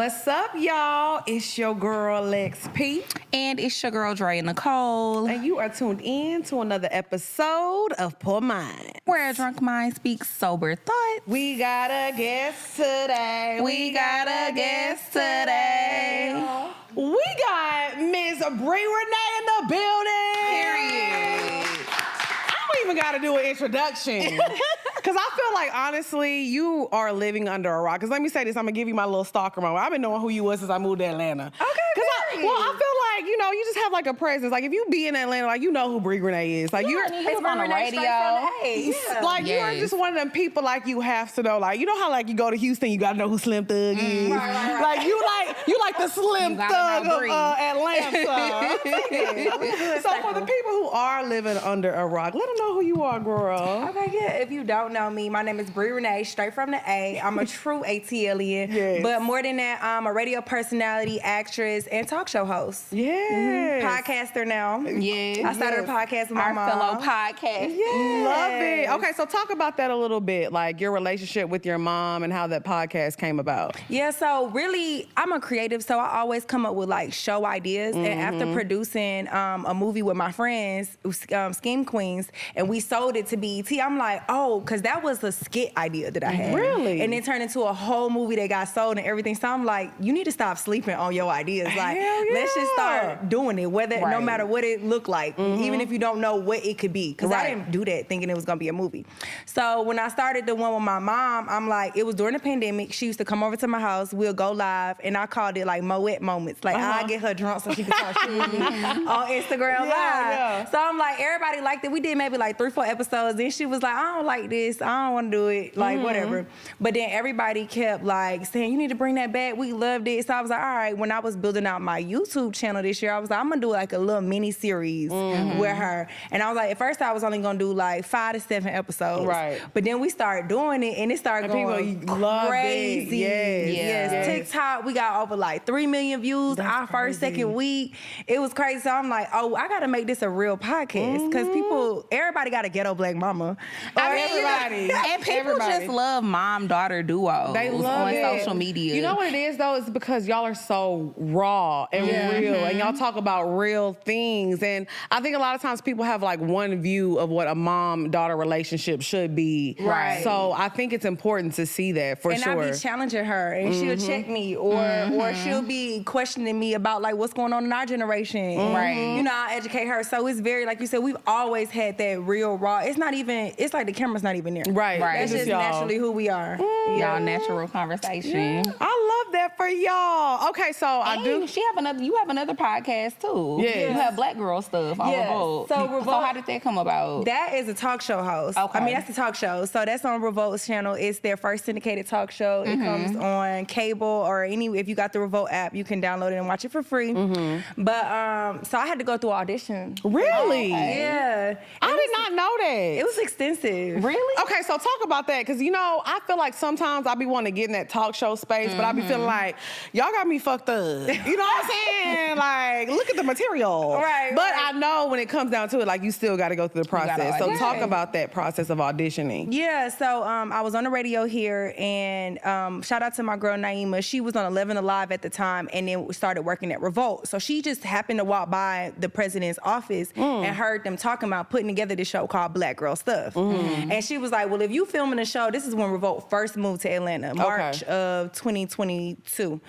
What's up, y'all? It's your girl, Lex P. And it's your girl, Dre Nicole. And you are tuned in to another episode of Poor Mind, where a drunk mind speaks sober thoughts. We got a guest today. We got Ms. BRII RENEE in the building. Period. I don't even got to do an introduction. Because I feel like, honestly, you are living under a rock. Because let me say this, I'm going to give you my little stalker moment. I've been knowing who you was since I moved to Atlanta. Okay, I feel like, you just have like a presence. Like, if you be in Atlanta, like, you know who BRII RENEE is. Like, you're on the radio. Like, you are just one of them people, like, you have to know. Like, you know how, like, you go to Houston, you got to know who Slim Thug is. Right. Like, you like the Slim Thug of Atlanta. So, for the people who are living under a rock, let them know who you are, girl. Okay, yeah. If you don't know me, my name is BRII RENEE, straight from the A. I'm a true ATLian. Yes. But more than that, I'm a radio personality, actress, and talk show host. Yes. Podcaster now. Yeah. I started a podcast with my Our mom. fellow podcast. Yes. Love it. Okay, so talk about that a little bit, like your relationship with your mom and how that podcast came about. Yeah, so really, I'm a creative, so I always come up with like show ideas. And after producing a movie with my friends, Scheme Queens, and we sold it to BET, I'm like, oh, because that was a skit idea that I had. Really? And it turned into a whole movie that got sold and everything. So I'm like, you need to stop sleeping on your ideas. Like, Hell yeah. let's just start doing it, no matter what it looked like, even if you don't know what it could be. Because I didn't do that thinking it was going to be a movie. So when I started the one with my mom, I'm like, it was during the pandemic. She used to come over to my house. We'll go live. And I called it like Moet Moments. Like, I get her drunk so she can start shooting on Instagram Live. Yeah. So I'm like, everybody liked it. We did maybe like 3-4 episodes. Then she was like, I don't like this. I don't want to do it. Like, whatever. But then everybody kept like saying, you need to bring that back. We loved it. So I was like, all right. When I was building out my YouTube channel this year, I was like, I'm going to do like a little mini series with her. And I was like, at first I was only going to do like 5 to 7 episodes. Right. But then we started doing it and it started going people loved crazy. it. Yes. TikTok, we got over like 3 million views our first, second week. It was crazy. So I'm like, oh, I got to make this a real podcast. Because everybody got a ghetto black mama. Everybody. And people just love mom-daughter duos They love on it. social media. You know what it is, though? It's because y'all are so raw and real, and y'all talk about real things. And I think a lot of times people have like one view of what a mom-daughter relationship should be. Right. So I think it's important to see that for sure. And I be challenging her, and she'll check me, or she'll be questioning me about like what's going on in our generation. Right. You know, I educate her. So it's very, like you said, we've always had that real raw. It's not even. It's like the camera's not even there. Right. That's just naturally who we are. Y'all natural conversation. I love that for y'all. Okay, so I do. You have another podcast too. Yes. You have Black Girl Stuff on Yes. Revolt. So Revolt- how did that come about? That is a talk show host. Okay. I mean, that's the talk show. So that's on Revolt's channel. It's their first syndicated talk show. It comes on cable or if you got the Revolt app, you can download it and watch it for free. But so I had to go through audition. Really? Yeah. I did not know that. It was extensive. Really? Okay, so talk about that, because I feel like sometimes I be wanting to get in that talk show space, but I be feeling like, y'all got me fucked up. You know what I'm saying? Like, look at the material. Right. But I know when it comes down to it, like, you still got to go through the process. So talk about that process of auditioning. Yeah, so I was on the radio here, and shout out to my girl Naima. She was on 11 Alive at the time, and then started working at Revolt. So she just happened to walk by the president's office and heard them talking about putting together this show called Black Girl Stuff. And she was like, well, if you filming a show, this is when Revolt first moved to Atlanta, March of 2022.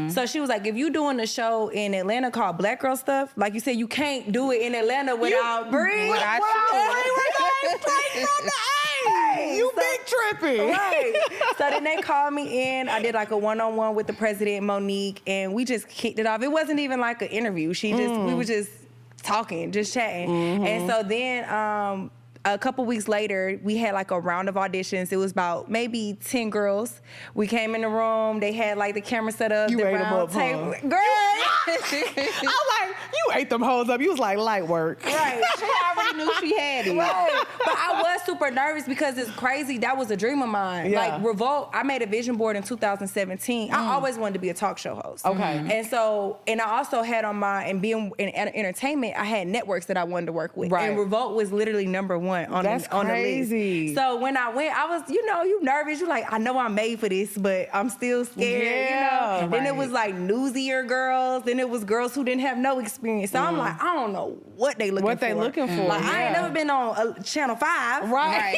So she was like, if you doing a show in Atlanta called Black Girl Stuff, like you said, you can't do it in Atlanta without BRII. You big tripping. Right. So then they called me in. I did like a one-on-one with the president, Monique, and we just kicked it off. It wasn't even like an interview. We were just talking, just chatting. And so then a couple weeks later, we had like a round of auditions. It was about maybe 10 girls. We came in the room. They had like the camera set up. You the ate 'em round up, table. huh? Girl. I was like, you ate them hoes up. You was like, light work. Right. She already she knew she had it. Right. But I was super nervous because it's crazy. That was a dream of mine. Yeah. Like Revolt, I made a vision board in 2017. I always wanted to be a talk show host. Okay. And so, and I also had on my, and being in entertainment, I had networks that I wanted to work with. Right. And Revolt was literally number one on That's the crazy. list. So when I went, I was, you nervous. You like, I know I'm made for this, but I'm still scared. Yeah, Then it right. was like newsier girls. Then it was girls who didn't have no experience. So I'm like, I don't know what they looking for. What they looking for, Like, I ain't yeah. never been on Channel 5. Right.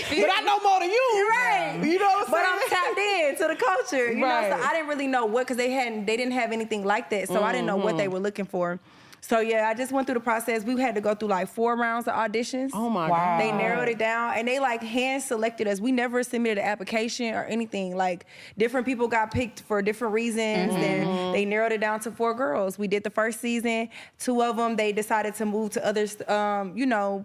But I know more than you. Right. You know what I'm But saying? I'm tapped in to the culture. You Right. know, so I didn't really know what, because they didn't have anything like that. So I didn't know what they were looking for. So yeah, I just went through the process. We had to go through like 4 rounds of auditions. Oh my Wow. God. They narrowed it down, and they like hand selected us. We never submitted an application or anything. Like different people got picked for different reasons. Then they narrowed it down to 4 girls. We did the first season. 2 of them, they decided to move to other,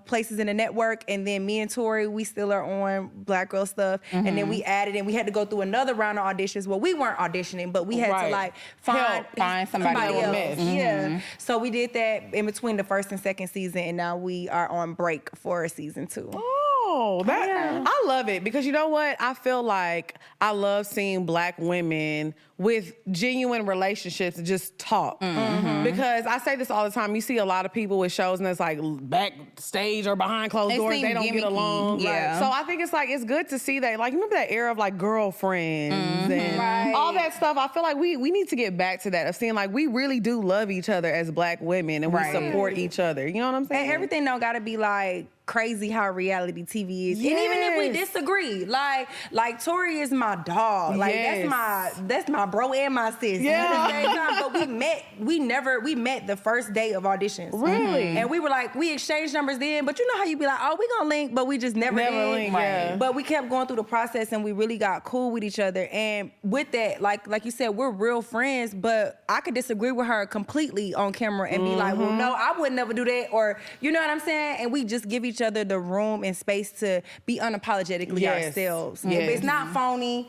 places in the network. And then me and Tori, we still are on Black Girl Stuff. And then we added, and we had to go through another round of auditions. Well, we weren't auditioning, but we had Right. to like Find somebody that will else. mesh. Yeah. So we did that in between the first and second season, and now we are on break for season 2. Oh, I love it because you know what? I feel like I love seeing Black women with genuine relationships just talk. Because I say this all the time. You see a lot of people with shows and it's like backstage or behind closed They doors. seem They don't get gimmicky. along. Yeah. So I think it's good to see that. Like, remember that era of like girlfriends and all that stuff? I feel like we need to get back to that of seeing like we really do love each other as Black women and we support each other. You know what I'm saying? And everything don't gotta be like crazy how reality TV is. And even if we disagree, like Tori is my dog. Like that's my bro and my sis. Yeah. At the same time, but we met the first day of auditions. Really? And we were like, we exchanged numbers then, but you know how you be like, oh, we gonna link, but we just never did. link, yeah. But we kept going through the process and we really got cool with each other. And with that, like you said, we're real friends, but I could disagree with her completely on camera and be like, well, no, I would never do that, or you know what I'm saying? And we just give each other the room and space to be unapologetically ourselves. Yes. It's not phony,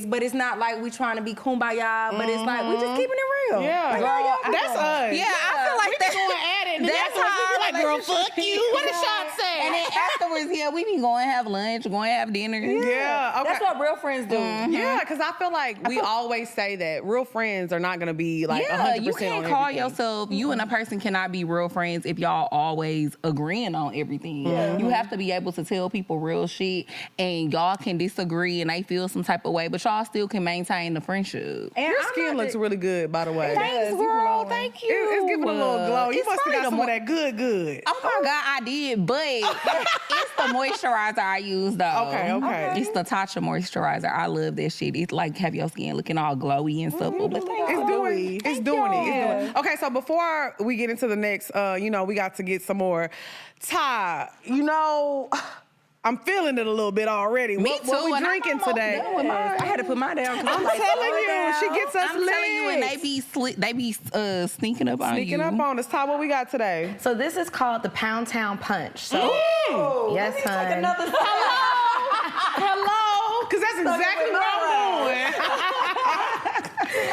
but it's not like we trying to be kumbaya, but it's like we just keeping it real. Yeah, Like, girl, y'all that's doing? us. Yeah, I feel like we be going at it. And That's afterwards how we be our like, girl, relationship fuck you. What did Sean say? And then afterwards, we be going to have lunch, going to have dinner. Yeah, okay. That's what real friends do. Yeah, because I feel like we always say that real friends are not going to be like 100% you can't on call everything. yourself, you and a person cannot be real friends if y'all always agreeing on everything. You have to be able to tell people real shit, and y'all can disagree and they feel some type of way, but y'all still can maintain the friendship. And Your I'm skin not looks the- really good, by the way. Thanks, you girl. glowing. Thank you. It's giving a little glow. You It's must have probably got the some of that good. Oh my God, I did, but it's the moisturizer I use though. Okay. It's the Tatcha moisturizer. I love that shit. It's like have your skin looking all glowy and supple. But It's doing it. Okay, so before we get into the next, we got to get some more. Ty, I'm feeling it a little bit already. Me What too, we and I'm drinking almost today? done with mine. I had to put mine down. I'm telling you, she gets us I'm telling you, and they be sneaking up on you. Sneaking up on us. Ty, what we got today? So this is called the Pound Town Punch. So yes, Take hun. another Hello, because that's exactly what I'm doing.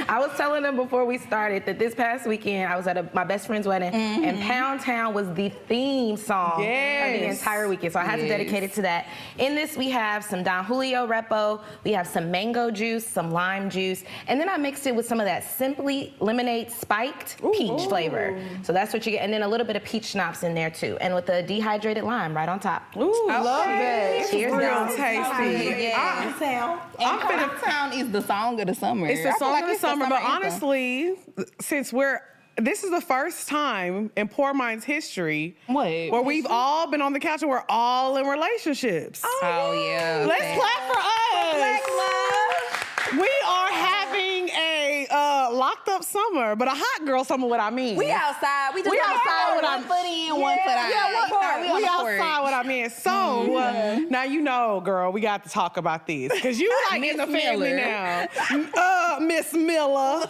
I was telling them before we started that this past weekend I was at my best friend's wedding, and Pound Town was the theme song of the Yes. entire weekend. So I had to dedicate it to that. In this, we have some Don Julio Repo, we have some mango juice, some lime juice, and then I mixed it with some of that Simply Lemonade spiked peach flavor. So that's what you get, and then a little bit of peach schnapps in there too, and with the dehydrated lime right on top. Ooh, love it. Cheers, Real y'all. tasty. Yeah. And Pound Town is the song of the summer. It's the I feel song like of the it's summer, but anthem. honestly, since this is the first time in Poor Mind's history where we've all been on the couch and we're all in relationships. Oh yeah. Let's clap for us. We are having a locked up summer, but a hot girl summer. What I mean? We outside. We outside. What One foot in, one foot out. Yeah, one part. We on We the outside. porch. What I mean. So now girl. We got to talk about this because you like in the family Ms.Miller. now, Ms.Miller.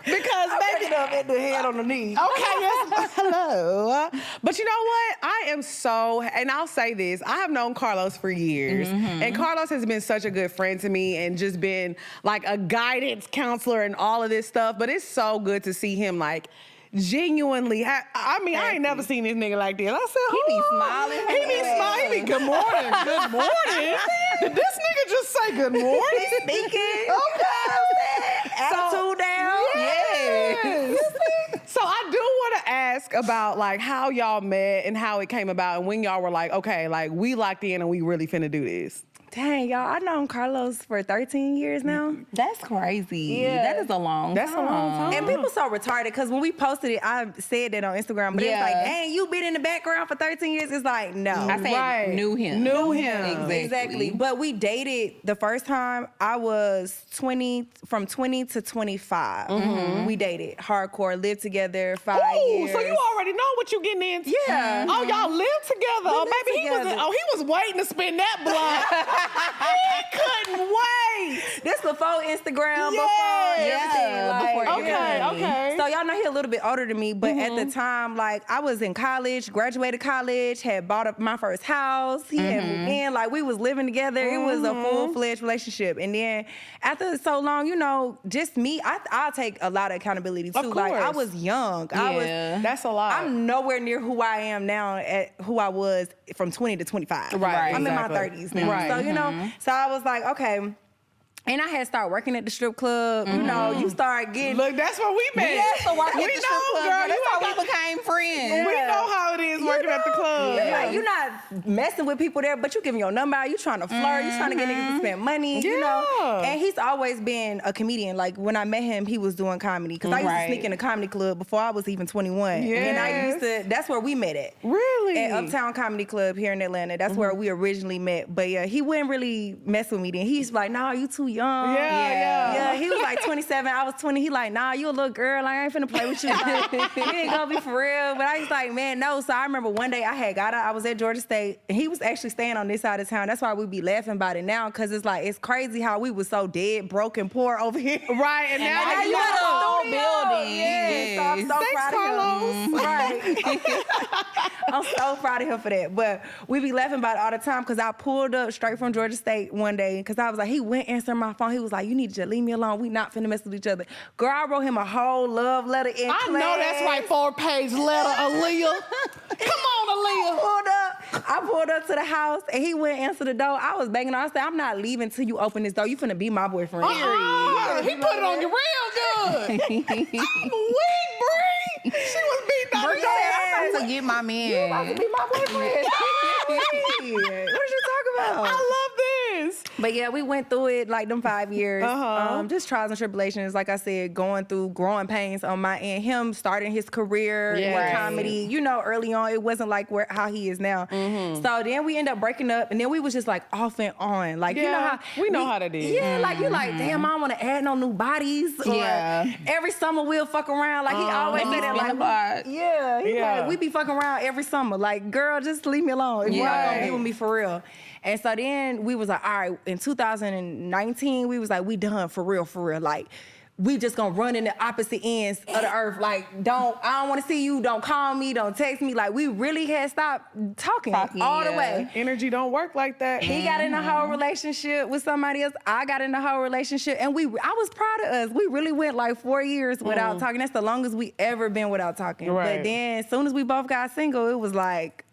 Because baby, up at the head on the knee. okay, yes, hello. But you know what? I am and I'll say this, I have known Carlos for years. And Carlos has been such a good friend to me and just been like a guidance counselor and all of this stuff. But it's so good to see him like genuinely, I ain't never seen this nigga like this. I said, He be "Hold on." smiling. He be smiling. He be, good morning, good morning. Did this nigga just say good morning? Speaking. Okay. Attitude down. Yes. So I do want to ask about like how y'all met and how it came about and when y'all were like, okay, like we locked in and we really finna do this. Dang, y'all, I known Carlos for 13 years now. That's crazy. Yeah. That is a long That's a long time. And people so retarded because when we posted it, I said that on Instagram, but it's Yeah. like, dang, you been in the background for 13 years? It's like, no. I said Right. knew him. Knew him. Exactly. But we dated the first time I was 20, from 20 to 25. We dated hardcore, lived together 5 years. So you already know what you getting into. Yeah. Oh, y'all live together. We Oh, live maybe together. he was waiting to spin that block. He couldn't wait. This before Instagram, before Yes. everything. Like, before Okay, okay. So y'all know he a little bit older than me, but at the time, like I was in college, graduated college, had bought up my first house. He had moved in, like we was living together. It was a full-fledged relationship. And then after so long, you know, just me, I'll take a lot of accountability too. Of Like I course. was young. Yeah. That's a lot. I'm nowhere near who I am now at who I was from 20 to 25. Right, I'm exactly. in my 30s now. Right. So, you know, so I was like, okay. And I had started working at the strip club. You know, you start getting... Look, that's where we met. We also work at We the know, strip club. girl. That's You how ain't we became friends. We know how it is working at the club. Yeah. Like, you're not messing with people there, but you giving your number out. You trying to flirt. You trying to get niggas to spend money. You know. Yeah. And he's always been a comedian. Like when I met him, he was doing comedy because I used to sneak in a comedy club before I was even 21. And I used to. That's where we met at. Really? At Uptown Comedy Club here in Atlanta. That's where we originally met. But yeah, he wouldn't really mess with me then. He's like, "Nah, you too young." Yeah. He was like 27. I was 20. He like, "Nah, you a little girl. Like, I ain't finna play with you. Like, you ain't gonna be for real." But I was like, man, no. So I remember one day I was at Georgia State, and he was actually staying on this side of town. That's why we be laughing about it now, because it's like, it's crazy how we was so dead, broke, and poor over here. Right, and now now you you got a whole studio. building. Yeah, so I'm so Thanks, proud Carlos. of him. Right. I'm so proud of him for that. But we be laughing about it all the time, because I pulled up straight from Georgia State one day, because I was like, he went answering my phone. He was like, "You need to just leave me alone. We not finna mess with each other." Girl, I wrote him a whole love letter in I class. know that's right, 4-page letter, Aaliyah. Come on, Aaliyah. I pulled up to the house, and he went answer the door. I was banging on. I said, "I'm not leaving till you open this door. You finna be my boyfriend." He put it on you real good. I'm weak, Bree. She was beating on Bree said, "I'm about to get my man." Be my boyfriend. What did you talk about? I love this. But yeah, we went through it like them 5 years. Just trials and tribulations. Like I said, going through growing pains on my end. Him starting his career in comedy. You know, early on, it wasn't like how he is now. So then we ended up breaking up, and then we was just like off and on. Like, you know how we know how that is. Yeah, like you like, damn, I don't want to add no new bodies. Or every summer we'll fuck around. Like he always say that. Like, he like, we be fucking around every summer. Like, girl, just leave me alone. If you're not gonna be with me for real. And so then we was like, all right, in 2019, we was like, we done for real. Like, we just gonna run in the opposite ends of the earth. Like, I don't wanna see you, don't call me, don't text me. Like, we really had stopped talking all the way. Energy don't work like that. He got in a whole relationship with somebody else. I got in a whole relationship. And I was proud of us. We really went like 4 years without talking. That's the longest we ever been without talking. Right. But then as soon as we both got single, it was like,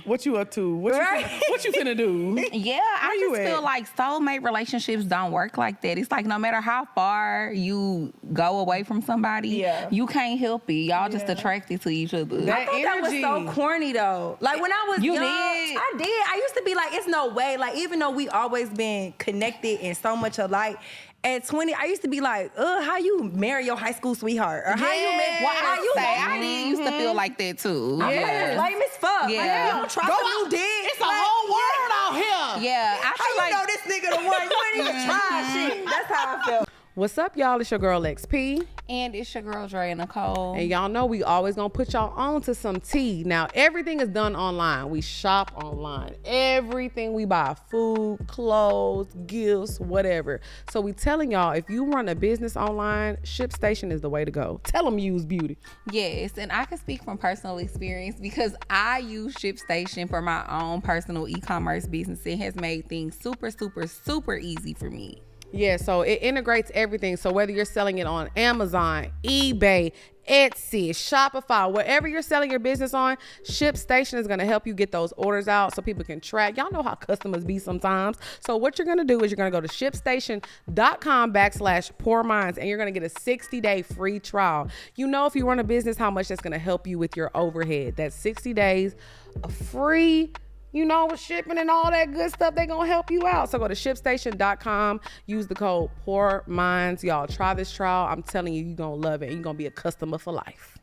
What you up to? What you finna do? Yeah, I you just at? feel like soulmate relationships don't work like that. It's like no matter how far you go away from somebody, you can't help it. Y'all just attracted to each other. That I thought energy. that was so corny though. Like when I was You young, did? I did. I used to be like, it's no way. Like even though we always been connected and so much alike, at 20, I used to be like, how you marry your high school sweetheart? Or how you marry, I did used to feel like that too. lame as fuck. Yeah. Like, you don't trust him, you did. It's a whole world out here. Yeah, I How feel you like know this nigga the one? You ain't even try shit. That's how I felt. What's up, y'all? It's your girl XP. and it's your girl Dre and Nicole. And y'all know we always gonna put y'all on to some tea. Now, everything is done online. We shop online. Everything we buy, food, clothes, gifts, whatever. So we telling y'all, if you run a business online, ShipStation is the way to go. Tell them use beauty. Yes, and I can speak from personal experience because I use ShipStation for my own personal e-commerce business. It has made things super, super, super easy for me. Yeah, so it integrates everything. So whether you're selling it on Amazon, eBay, Etsy, Shopify, wherever you're selling your business on, ShipStation is going to help you get those orders out so people can track. Y'all know how customers be sometimes. So what you're going to do is you're going to go to ShipStation.com/PoorMinds, and you're going to get a 60-day free trial. You know, if you run a business, how much that's going to help you with your overhead. That's 60 days of free, you know, with shipping and all that good stuff. They're going to help you out. So go to ShipStation.com, use the code PoorMinds. Y'all try this trial. I'm telling you, you're going to love it. And you're going to be a customer for life.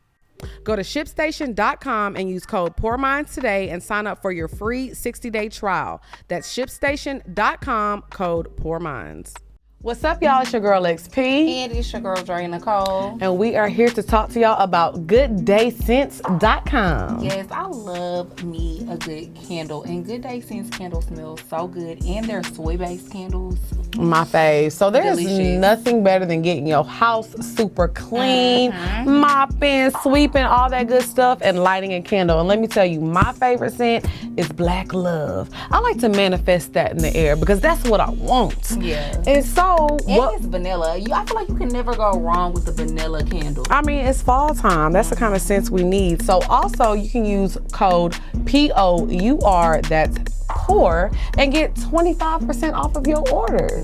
Go to ShipStation.com and use code PoorMinds today and sign up for your free 60-day trial. That's ShipStation.com, code PoorMinds. What's up, y'all? It's your girl XP. And it's your girl, Dre Nicole. And we are here to talk to y'all about GoodDayScents.com. Yes, I love me a good candle. And Good Day Scents candles smell so good. And they're soy-based candles. My fave. So there's Delicious. nothing better than getting your house super clean, mopping, sweeping, all that good stuff, and lighting a candle. And let me tell you, my favorite scent is Black Love. I like to manifest that in the air because that's what I want. Yeah. And so, It's vanilla. I feel like you can never go wrong with the vanilla candle. I mean, it's fall time. That's the kind of scents we need. So also, you can use code POUR, that's POUR, and get 25% off of your order.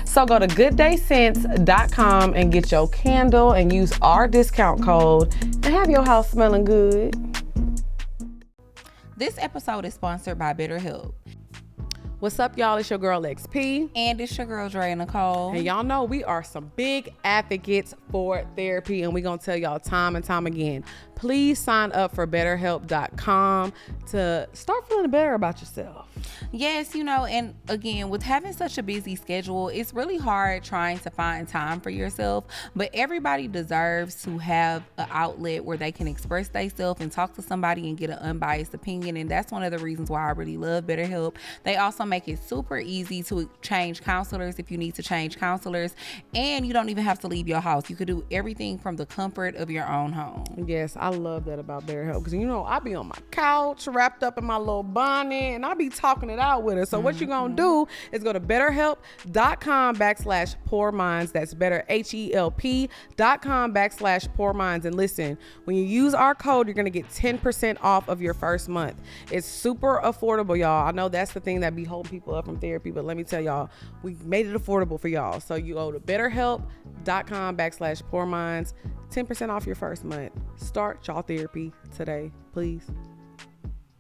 So go to GoodDayScents.com and get your candle and use our discount code and have your house smelling good. This episode is sponsored by BetterHelp. What's up, y'all? It's your girl XP. And it's your girl, Dre Nicole. And y'all know we are some big advocates for therapy, and we're going to tell y'all time and time again, please sign up for BetterHelp.com to start feeling better about yourself. Yes, you know, and again, with having such a busy schedule, it's really hard trying to find time for yourself, but everybody deserves to have an outlet where they can express themselves and talk to somebody and get an unbiased opinion, and that's one of the reasons why I really love BetterHelp. They also make it super easy to change counselors if you need to change counselors, and you don't even have to leave your house. You could do everything from the comfort of your own home. Yes, I love that about BetterHelp because, you know, I be on my couch wrapped up in my little bonnet and I be talking it out with her. So what you're going to do is go to BetterHelp.com/PoorMinds. That's BetterHelp.com/PoorMinds. And listen, when you use our code, you're going to get 10% off of your first month. It's super affordable, y'all. I know that's the thing that be holding people up from therapy, but let me tell y'all, we made it affordable for y'all. So you go to BetterHelp.com/PoorMinds. 10% off your first month. Start y'all therapy today, please.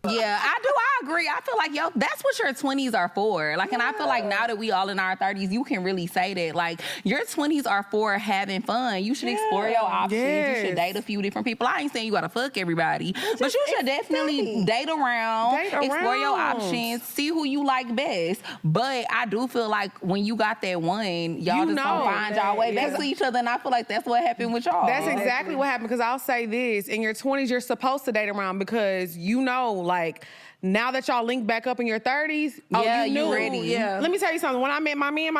Yeah, I agree. I feel like, that's what your 20s are for. Like, and I feel like now that we all in our 30s, you can really say that. Like, your 20s are for having fun. You should explore your options. Yes. You should date a few different people. I ain't saying you gotta fuck everybody, but you should definitely date around, explore your options, see who you like best. But I do feel like when you got that one, y'all just gonna find y'all way back to each other. And I feel like that's what happened with y'all. That's exactly what happened, because I'll say this, in your 20s, you're supposed to date around because you know, like, now that y'all link back up in your 30s, you knew. Ready. Yeah. Let me tell you something. When I met my man.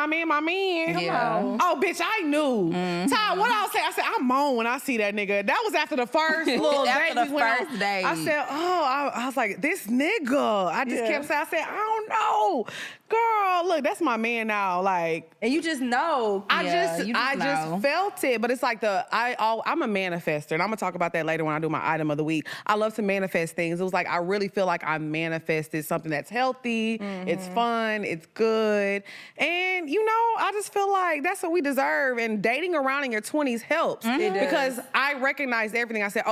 Yeah. Oh, bitch, I knew. Ty, what I say? I said, I'm on when I see that nigga. That was after the first little date we went on. Date. I said, I was like, this nigga. I just kept saying, I said, I don't know. Girl, look, that's my man now. Like, and you just know. I just felt it. But it's like I'm a manifester, and I'm gonna talk about that later when I do my item of the week. I love to manifest things. It was like I really feel like I manifested something that's healthy, it's fun, it's good. And you know, I just feel like that's what we deserve. And dating around in your 20s helps. Because I recognized everything. I said,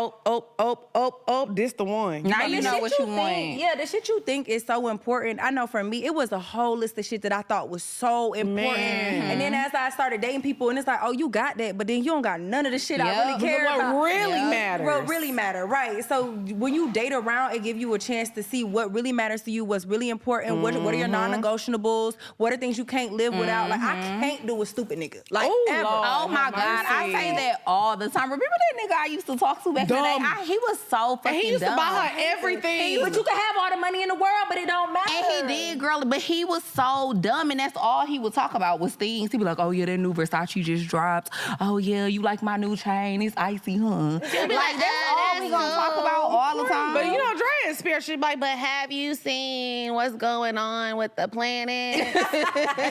this the one. Now you know what you want. Yeah, the shit you think is so important. I know for me, it was a whole list of shit that I thought was so important. And then as I started dating people, and it's like, oh, you got that, but then you don't got none of the shit I really care about. What really matters. What really matter, right? So when you date around, it gives you a chance to see what really matters to you, what's really important, what are your non-negotiables, what are things you can't live without. Like, I can't do a stupid nigga. Like, ever. Lord, oh my God, I say that all the time. Remember that nigga I used to talk to back in the day? He was so fucking dumb. And he used to buy her everything. But you can have all the money in the world, but it don't matter. And he did, girl, but he was so dumb, and that's all he would talk about was things. He'd be like, oh yeah, that new Versace just dropped. Oh yeah, you like my new chain? It's icy, huh? Like, that's all what we gonna talk about all the time. But you know, Dre is spiritual. Like, but have you seen what's going on with the planet?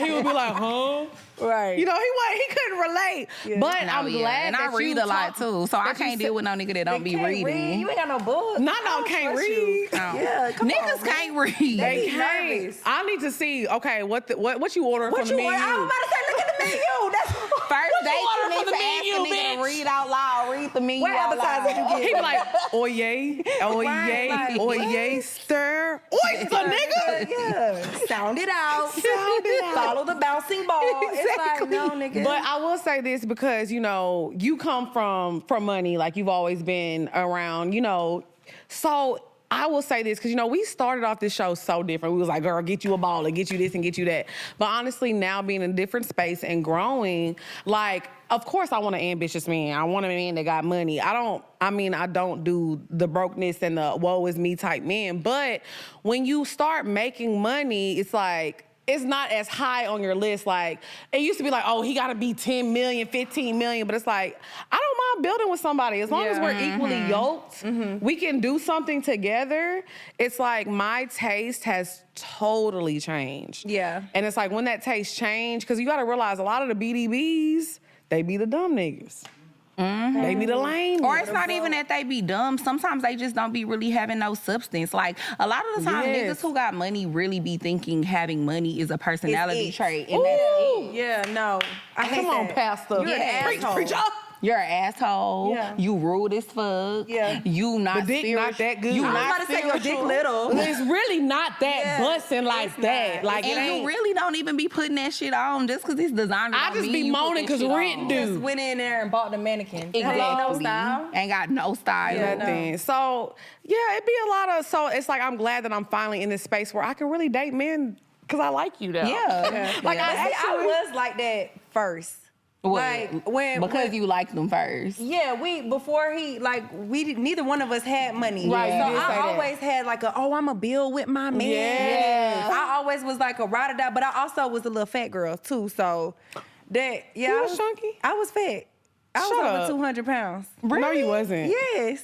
he would be like, huh? Right. You know, he couldn't relate. Yeah. But I'm glad and that I read a lot too, so I can't deal with no nigga that don't be reading. You ain't got no book. No, can't read. Yeah, come niggas on, can't read. They can't. I need to see. Okay, what you ordering from the menu? I was about to say, look at the menu. That's first date. You need to ask the nigga to read out loud. Read the menu out loud. He be like, oye, stir, oyster, nigga. Yeah. Sound it out. Follow the bouncing ball. It's like, no, nigga. But I will say this because, you know, you come from money, like you've always been around, you know. So I will say this because, you know, we started off this show so different. We was like, girl, get you a baller, get you this and get you that. But honestly, now being in a different space and growing, like, of course I want an ambitious man. I want a man that got money. I don't do the brokeness and the woe is me type man. But when you start making money, it's like, it's not as high on your list. Like, it used to be like, oh, he gotta be 10 million, 15 million. But it's like, I don't mind building with somebody. As long as we're equally yoked, we can do something together. It's like my taste has totally changed. Yeah. And it's like when that taste changed, because you gotta realize a lot of the BDBs, they be the dumb niggas. They be the lame. Or it's not even that they be dumb. Sometimes they just don't be really having no substance. Like, a lot of the time, niggas who got money really be thinking having money is a personality trait. And that's it. Yeah, no. Come on, Pastor. You're an asshole. Preach up. You're an asshole. Yeah. You rude as fuck. Yeah. You not The dick not that good. You I was not about to say your dick little. It's really not that busting like that. not. Like, it and ain't. you really don't even be putting that shit on just because it's designed. I just be moaning because rent Just due. went in there and bought the mannequin. Exactly. Ain't no style. Ain't got no style. Nothing. So, yeah, it'd be a lot of, so it's like I'm glad that I'm finally in this space where I can really date men because I like you now. Yeah. Like, I was like that first. What? Like when you liked them first. Yeah, neither one of us had money. Right, So you did say I that. always had like I'm a bill with my man. Yeah. I always was like a ride or die, but I also was a little fat girl too. So that You was chunky? I was fat. I Shut was up. over 200 pounds. No, you wasn't. Yes.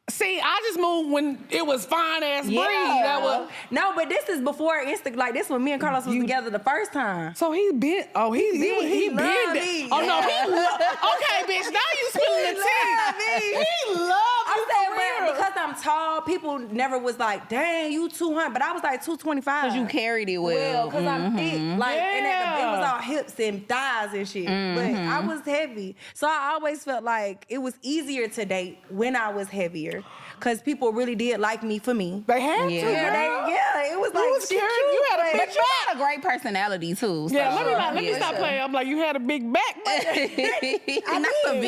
See, I just moved when it was fine ass breed. That was. No, but this is before Insta. Like this when me and Carlos was together the first time. So he been. Oh, he loved been. me. Oh no, he loved. Okay, bitch. Now you spilling the loved tea. me. He loved I you said, for but real. because I'm tall, people never was like, "Dang, you 200," but I was like 225. Because you carried it well. Because I'm thick. Like, and it was Yeah. all hips and thighs and shit. But I was heavy. So I always felt like it was easier to date when I was heavier. Because people really did like me for me. They had to. Yeah, it was like, was she scared. cute, You had a but- big But you got a great personality too. So. Yeah, let me stop playing. I'm like, you had a big back. I did.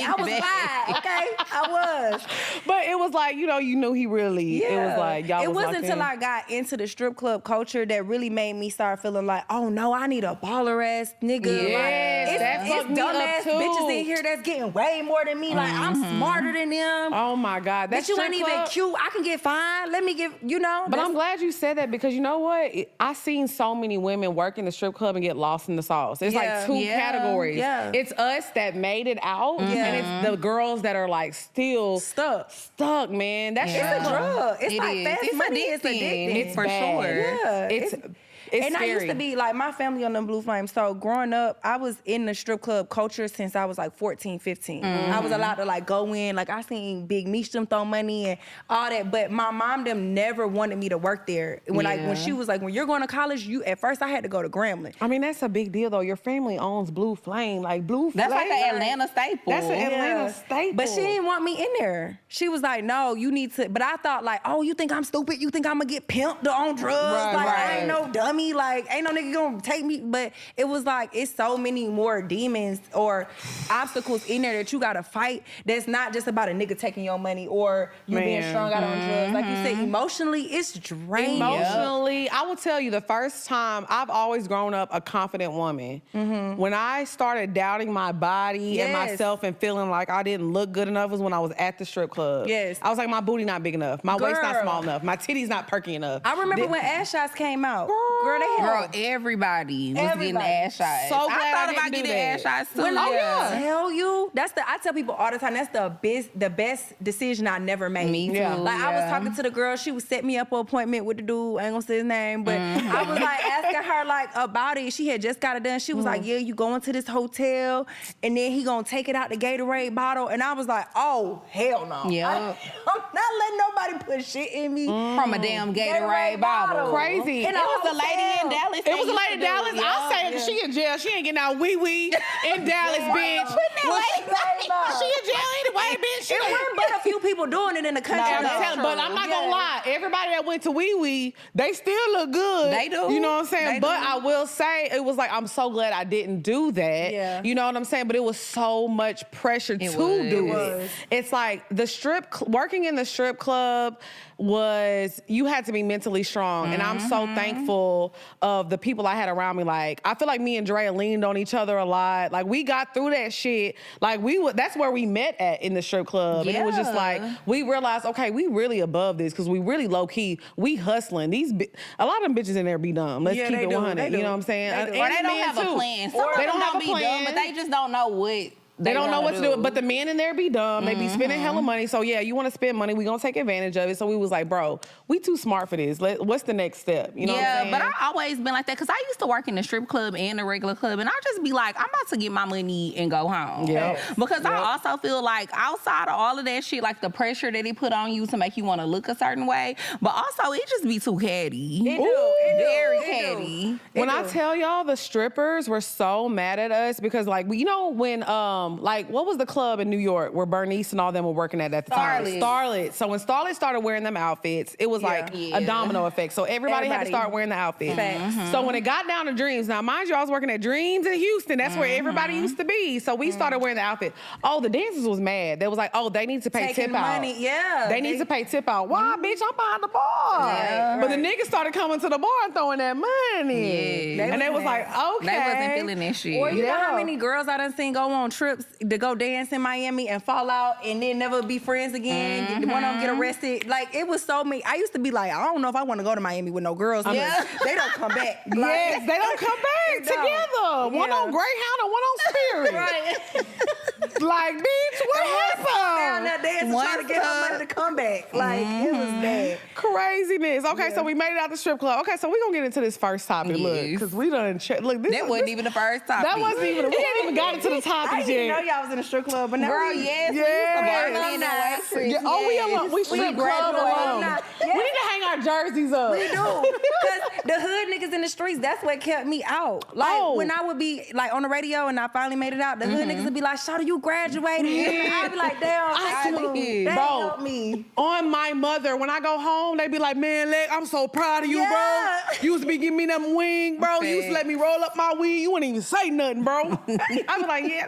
I was fine, okay? I was. But it was like, you know, you knew he really, it was like, y'all It was wasn't locked until in. I got into the strip club culture that really made me start feeling like, oh no, I need a baller ass nigga. Yes, that like, fucked it's me dumb up, ass too. bitches in here that's getting way more than me. Like, I'm smarter than them. Oh my God. That Bitch, you strip ain't even club- cute. I can get fine. Let me get, you know. But I'm glad you said that because you know what? I seen so many women work in the strip club and get lost in the sauce. It's Yeah. like two categories. Yeah. It's us that made it out, and it's the girls that are like still stuck. Stuck, man. That shit It's a drug. It's It like is. fast It's money. It's addicting. addicting. It's for bad. sure. Yeah. It's and scary. I used to be like, my family on them Blue Flames. So growing up, I was in the strip club culture since I was like 14, 15. I was allowed to like go in. Like I seen Big Meech them throw money and all that. But my mom them never wanted me to work there. When she was like, when you're going to college, at first I had to go to Grambling. I mean, that's a big deal though. Your family owns Blue Flame. Like Blue Flame. That's like an Atlanta staple. That's an Atlanta staple. But she didn't want me in there. She was like, no, you need to. But I thought like, oh, you think I'm stupid? You think I'm going to get pimped on drugs? Right, like, right. I ain't no dummy. Like, ain't no nigga gonna take me. But it was like, it's so many more demons or obstacles in there that you gotta fight. That's not just about a nigga taking your money or you being strung out on drugs. Like you said, emotionally, it's draining. Emotionally, I will tell you the first time, I've always grown up a confident woman. When I started doubting my body and myself and feeling like I didn't look good enough was when I was at the strip club. Yes. I was like, my booty not big enough. My waist not Girl. small enough. My titties not perky enough. I remember when ass shots came out. Girl, everybody was getting ass shots. So glad I thought I about didn't do getting that. ass shots too. Tell you, I tell people all the time, that's the best decision I never made. Me too. Like I was talking to the girl, she was set me up an appointment with the dude. I ain't gonna say his name, but I was like asking her like about it. She had just got it done. She was like, yeah, you going to this hotel, and then he gonna take it out the Gatorade bottle, and I was like, oh hell no. Yeah. I'm not letting nobody put shit in me From a damn Gatorade bottle. Crazy. In It was a lady in Dallas. It was a lady in Dallas. I'll say she in jail. She ain't getting out wee-wee in Dallas, bitch. She in jail anyway, bitch. It wasn't but a few people doing it in the country. But I'm not gonna lie. Everybody that went to wee-wee, they still look good. They do. You know what I'm saying? They But do. I will say, it was like, I'm so glad I didn't do that. Yeah. You know what I'm saying? But it was so much pressure to do it. It's like working in the strip club you had to be mentally strong. And I'm so thankful of the people I had around me. Like, I feel like me and Drea leaned on each other a lot. Like, we got through that shit. Like, that's where we met at in the strip club. And it was just like, we realized, okay, we really above this because we really low key, we hustling. A lot of them bitches in there be dumb. Let's keep it 100. You know what I'm saying? Or they don't have a plan. Some of them don't be dumb, but they just don't know what. They don't know what to do. But the men in there be dumb. They be spending hella money. So yeah, you want to spend money, we gonna take advantage of it. So we was like, bro, we too smart for this. What's the next step? You know what I'm saying? But I always been like that because I used to work in the strip club and the regular club, and I just be like, I'm about to get my money and go home. Because I also feel like outside of all of that shit, like the pressure that they put on you to make you want to look a certain way, but also it just be too catty. Very catty. When I tell y'all, the strippers were so mad at us because, like, you know, when like, what was the club in New York where Bernice and all them were working at the time? Starlet. So when Starlet started wearing them outfits, it was like a domino effect. So everybody had to start wearing the outfits. So when it got down to Dreams, now mind you, I was working at Dreams in Houston. That's where everybody used to be. So we started wearing the outfit. Oh, the dancers was mad. They was like, oh, they need to pay tip out. They need to pay tip out. Why, bitch? I'm behind the bar. But the niggas started coming to the bar and throwing that money. And they was like, okay. They wasn't feeling that shit. Or you know how many girls I done seen go on trips to go dance in Miami and fall out and then never be friends again. One of them get arrested. Like, it was so many. I used to be like, I don't know if I want to go to Miami with no girls. They don't come back. Yes, they don't come back together. One on Greyhound and one on Spirit. Like, bitch, what happened? Down there dancing trying to get her money to come back. Like, it was bad. Craziness. Okay, so we made it out the strip club. Okay, so we gonna get into this first topic. Look, because we done look. That wasn't even the first topic. That wasn't even. We hadn't even got into the topic I yet. didn't know y'all was in a strip club, but now Girl, we we used to bartend at Wayz. We strip club alone. We need to hang our jerseys up. We do. Because the hood niggas in the streets, that's what kept me out. Like, when I would be, like, on the radio and I finally made it out, the hood niggas would be like, Shawty, you graduated. I'd be like, damn, that helped me. On my mother, when I go home, they be like, man, I'm so proud of you, bro. You used to be giving me them wing, bro. You used to let me roll up my weed. You wouldn't even say nothing, bro. I be like, yeah.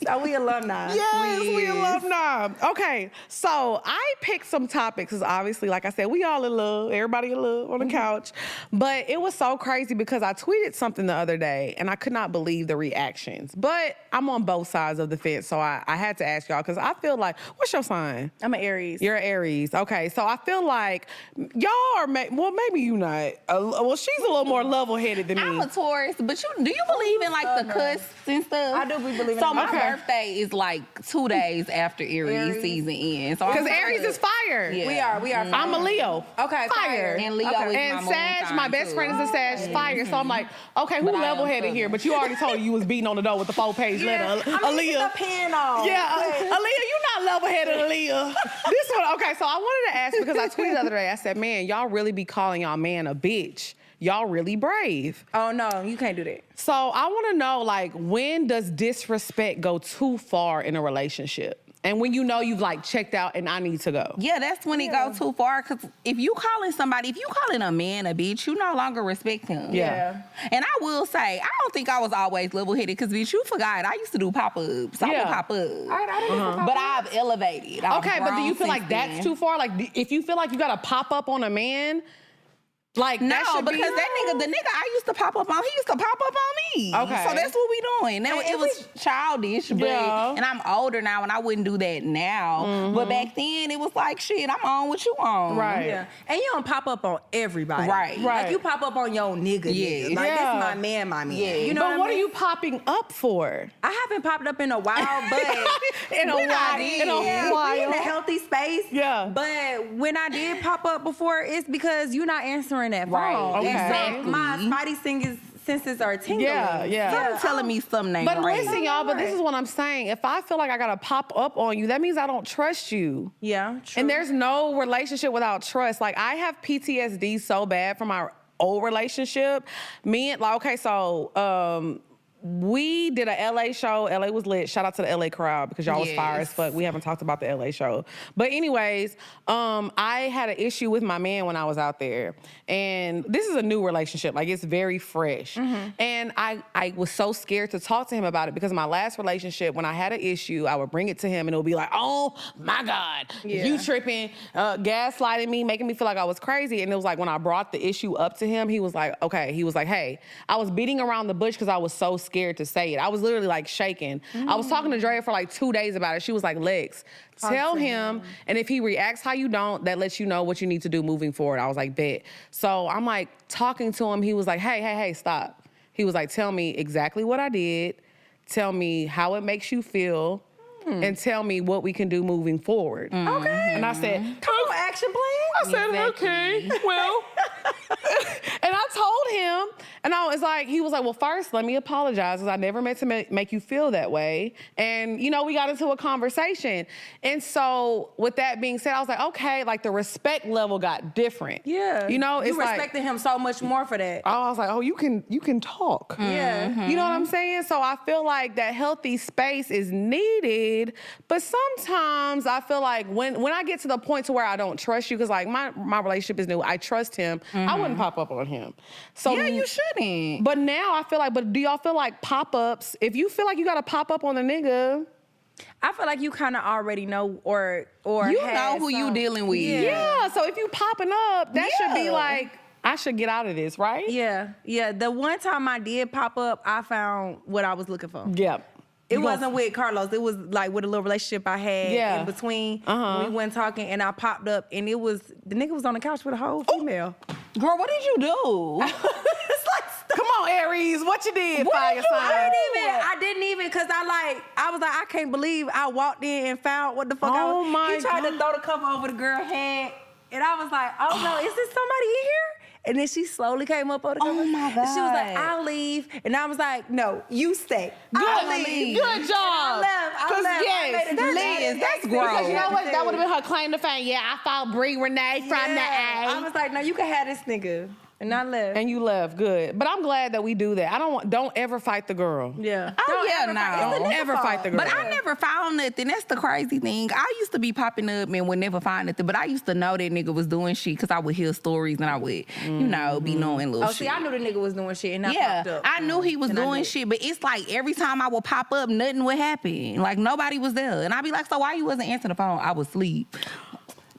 So we alumni. Yes, we alumni. Okay, so I picked some topics because obviously, like I said, we all in love. Everybody in love on the couch. But it was so crazy because I tweeted something the other day and I could not believe the reactions. But I'm on both sides of the fence, so I had to ask y'all because I feel like, what's your sign? I'm an Aries. You're an Aries. Okay, so I feel like y'all are, well, maybe you not. Well, she's a little more level-headed than me. I'm a Taurus, but do you believe in like the cuss and stuff? I do believe in So my birthday is like 2 days after Aries season ends. Because Aries is fire. Yeah. We are. I'm a Leo. Okay, fire. And Leo is my and moon Sag, sign, my best too. friend is a Sag, fire. So I'm like, okay, who But I am level-headed here? But you already told you was beating on the door with the 4-page letter. Aaliyah. The pen off. Yeah, Aaliyah, you not level-headed, Aaliyah. This one, okay, so I wanted to ask because I tweeted the other day, I said, man, y'all really be calling y'all man a bitch. Y'all really brave. Oh, no, you can't do that. So I want to know, like, when does disrespect go too far in a relationship? And when you know you've, like, checked out and I need to go. Yeah, that's when it goes too far. Because if you calling a man a bitch, you no longer respect him. Yeah. And I will say, I don't think I was always level-headed because, bitch, you forgot. I used to do pop-ups. I would pop up. I didn't But I've elevated. Okay, but do you feel like that's too far? Like, if you feel like you got to pop up on a man, Like, No, that should because the nigga I used to pop up on, he used to pop up on me. Okay. So that's what we doing. Now, it was childish, but and I'm older now and I wouldn't do that now. But back then it was like, shit, I'm on what you on. Right. Yeah. And you don't pop up on everybody. Right. Like you pop up on your nigga. Yeah. Nigga. Like this is my man. Yeah. You know But what I are mean? you popping up for? I haven't popped up in a while, but In a while. we in a healthy space. Yeah. But when I did pop up before, it's because you're not answering that phone. Right. Okay. And so my spidey senses are tingling. Yeah. Stop telling me something ain't But right. listen, y'all, but this is what I'm saying. If I feel like I gotta pop up on you, that means I don't trust you. Yeah, true. And there's no relationship without trust. Like, I have PTSD so bad from my old relationship. We did a LA show. LA was lit. Shout out to the LA crowd because y'all was fire as fuck. We haven't talked about the LA show. But anyways, I had an issue with my man when I was out there. And this is a new relationship. Like, it's very fresh. And I was so scared to talk to him about it because my last relationship, when I had an issue, I would bring it to him and it would be like, oh my God, you tripping, gaslighting me, making me feel like I was crazy. And it was like when I brought the issue up to him, he was like, okay. He was like, hey, I was beating around the bush because I was so scared to say it. I was literally like shaking. I was talking to Drea for like 2 days about it. She was like, Lex, tell him, and if he reacts how you don't, that lets you know what you need to do moving forward. I was like, bet. So I'm like talking to him. He was like, hey, stop. He was like, tell me exactly what I did. Tell me how it makes you feel. And tell me what we can do moving forward. Okay. And I said, come on, action plan. I said, okay, well. And I told him, and I was like, he was like, well, first, let me apologize because I never meant to make you feel that way. And, you know, we got into a conversation. And so with that being said, I was like, okay, like the respect level got different. Yeah. You know, it's you respected him so much more for that. I was like, oh, you can talk. Yeah. You know what I'm saying? So I feel like that healthy space is needed, but sometimes I feel like when I get to the point to where I don't trust you, because like my relationship is new, I trust him, I wouldn't pop up on him. So Yeah, you shouldn't. But now I feel like, but do y'all feel like pop-ups, if you feel like you gotta pop up on a nigga, I feel like you kind of already know or you know who you dealing with. yeah, so if you popping up, that should be like, I should get out of this, right? Yeah. The one time I did pop up, I found what I was looking for. Yeah. It wasn't with Carlos. It was like with a little relationship I had in between. We went talking and I popped up and the nigga was on the couch with a whole female. Girl, what did you do? It's like, Come on, Aries, what you did, fire sign? I didn't even, cause I was like, I can't believe I walked in and found what the fuck I was. He tried to throw the cover over the girl's head. And I was like, oh no, is this somebody in here? And then she slowly came up on the cover. Oh my God. And she was like, I'll leave. And I was like, no, you stay. I'll leave. Good job. I left. Yes, Liz, that's gross. Because you know what? That would have been her claim to fame. Yeah, I found BRII RENEE from the A. I was like, no, you can have this nigga. And I left. And you left, good. But I'm glad that we do that. Don't ever fight the girl. Yeah. Don't ever fight the girl. But I never found nothing. That's the crazy thing. I used to be popping up and would never find nothing. But I used to know that nigga was doing shit because I would hear stories and I would, you know, be knowing little shit. See, I knew the nigga was doing shit and I popped up. I knew he was doing shit, but it's like every time I would pop up, nothing would happen. Like nobody was there. And I'd be like, so why you wasn't answering the phone? I was asleep.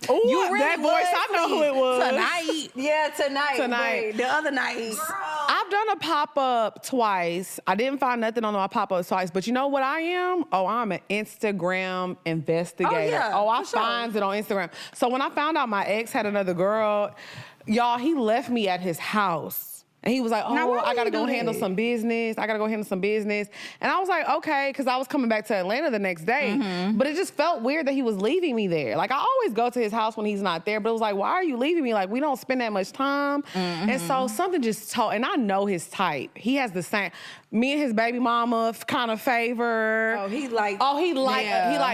Ooh, You really that voice, I know who it was. Tonight. Yeah, tonight. Wait, the other night. I've done a pop-up twice. I didn't find nothing on my pop-ups twice, but you know what I am? Oh, I'm an Instagram investigator. I find it on Instagram. So when I found out my ex had another girl, y'all, he left me at his house. And he was like, oh, I gotta go handle some business. And I was like, okay, because I was coming back to Atlanta the next day. But it just felt weird that he was leaving me there. Like, I always go to his house when he's not there, but it was like, why are you leaving me? Like, we don't spend that much time. And so something just told, and I know his type. He has the same, me and his baby mama kind of favor. He like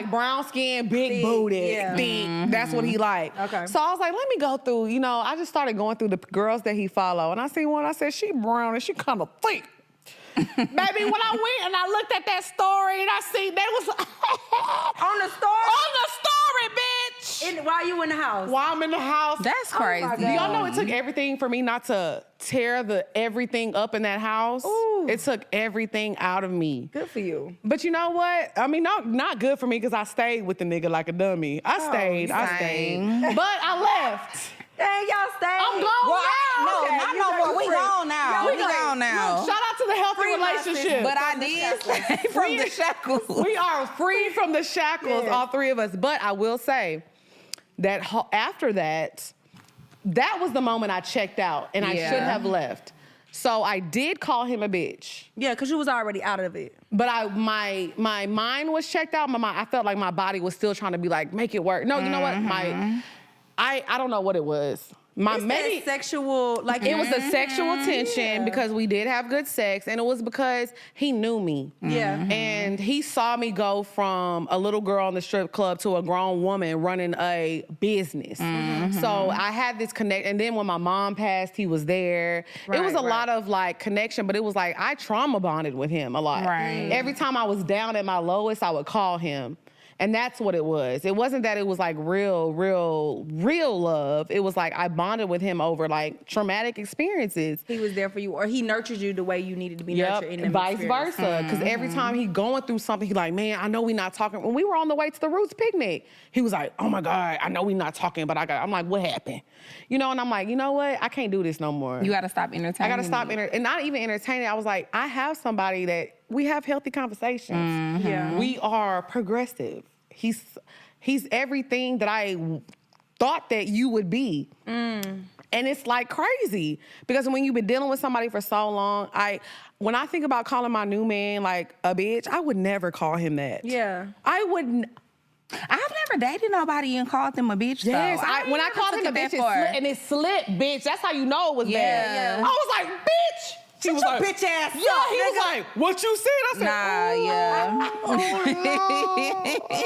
brown skin, big booted, big. That's what he like. Okay. So I was like, let me go through, you know, I just started going through the girls that he follow. And I seen one, I said, she brown and she kind of thick. Baby, when I went and I looked at that story and I see they was on the story? On the story, bitch. While you in the house? While I'm in the house. That's crazy. Do y'all know it took everything for me not to tear everything up in that house? Ooh. It took everything out of me. Good for you. But you know what? I mean, not good for me because I stayed with the nigga like a dummy. I stayed. But I left. Hey, y'all stay. I'm gone Well, now. no, not no more. We gone now. We gone now. Look, shout out to the healthy relationship. But I did stay from the shackles. We are free from the shackles, all three of us. But I will say that after that was the moment I checked out, and I should have left. So I did call him a bitch. Yeah, because you was already out of it. But my mind was checked out. I felt like my body was still trying to be like, make it work. No, you know what? I don't know what it was. Maybe sexual, like it was a sexual tension because we did have good sex, and it was because he knew me. Yeah. And he saw me go from a little girl in the strip club to a grown woman running a business. So I had this connect, and then when my mom passed, he was there. It was a lot of like connection, but it was like I trauma bonded with him a lot. Right. Every time I was down at my lowest, I would call him. And that's what it was. It wasn't that it was like real love. It was like I bonded with him over like traumatic experiences. he was there for you, or he nurtured you the way you needed to be nurtured in them vice versa. Because every time he going through something, he like, man, I know we not talking. When we were on the way to the Roots picnic, he was like, oh my God, I know we not talking, but I'm like, what happened? You know, and I'm like, you know what? I can't do this no more. You got to stop entertaining. I got to stop and not even entertaining. I was like, I have somebody that we have healthy conversations. Yeah. We are progressive. He's everything that I thought that you would be. And it's like crazy because when you've been dealing with somebody for so long, when I think about calling my new man like a bitch, I would never call him that. Yeah. I wouldn't. I've never dated nobody and called them a bitch. Yes, though. when I called him a bitch, it slipped, bitch. That's how you know it was bad. I was like, bitch. She was like, bitch ass. Yeah, he was like, what you said? I said,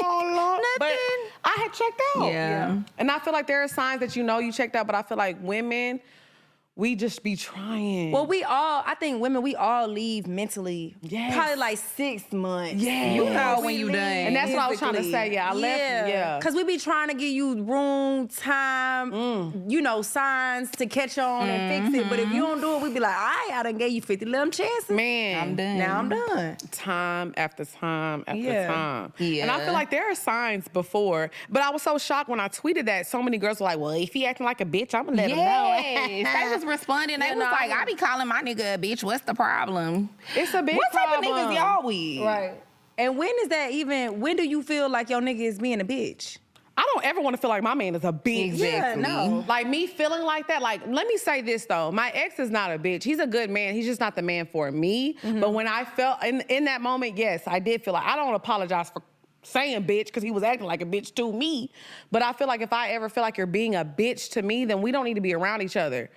oh, Lord. But I had checked out. Yeah. And I feel like there are signs that you know you checked out, but I feel like women, we just be trying. Well, I think women, we all leave mentally. Yes. Probably like 6 months. Yeah. You know when you done. And that's what I was trying to say. Yeah, I left. Yeah. Because we be trying to give you room, time, signs to catch on and fix it. But if you don't do it, we be like, all right, I done gave you 50 little chances. Man. I'm done. Now I'm done. Time after time after time. Yeah. And I feel like there are signs before, but I was so shocked when I tweeted that so many girls were like, well, if he acting like a bitch, I'm gonna let him know. They was responding. They was like, I be calling my nigga a bitch. What's the problem? It's a big what problem. What type of niggas y'all with? Right. And when do you feel like your nigga is being a bitch? I don't ever want to feel like my man is a bitch. Exactly. Yeah, no. Like me feeling like that, like, let me say this though. My ex is not a bitch. He's a good man. He's just not the man for me. But when I felt in that moment, yes, I did feel like, I don't apologize for saying bitch because he was acting like a bitch to me. But I feel like if I ever feel like you're being a bitch to me, then we don't need to be around each other.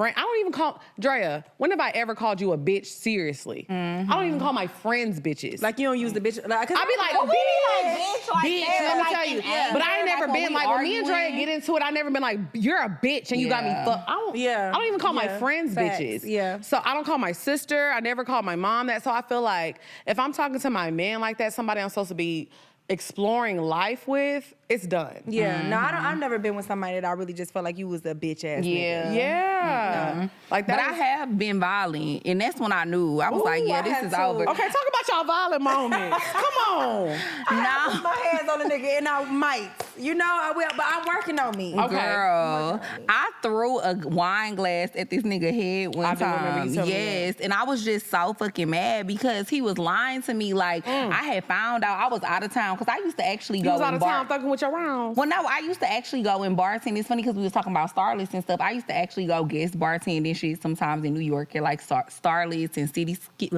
I don't even call, Drea, when have I ever called you a bitch seriously? I don't even call my friends bitches. Like you don't use the bitch. Like, I be like, bitch, let me tell you. But I ain't never been like, when me and Drea get into it, I never been like, you're a bitch and you got me fucked. I don't even call my friends bitches. Yeah. So I don't call my sister. I never call my mom that. So I feel like if I'm talking to my man like that, somebody I'm supposed to be exploring life with, it's done. Yeah, no, I've never been with somebody that I really just felt like you was a bitch ass nigga. Yeah. Like that. But I have been violent, and that's when I knew. I was like, yeah, this is over. Okay, talk about y'all violent moments. Come on. I put my hands on the nigga and I might. You know, I will, but I'm working on me. Okay. Girl, I threw a wine glass at this nigga head one do remember time. you telling me Yes, and I was just so fucking mad because he was lying to me. Like, I had found out I was out of town because I used to actually go You was out and of town fucking with your rounds. Well, no, I used to actually go and bartend. It's funny because we was talking about Starlets and stuff. I used to actually go guest bartend and shit sometimes in New York at like Starlets and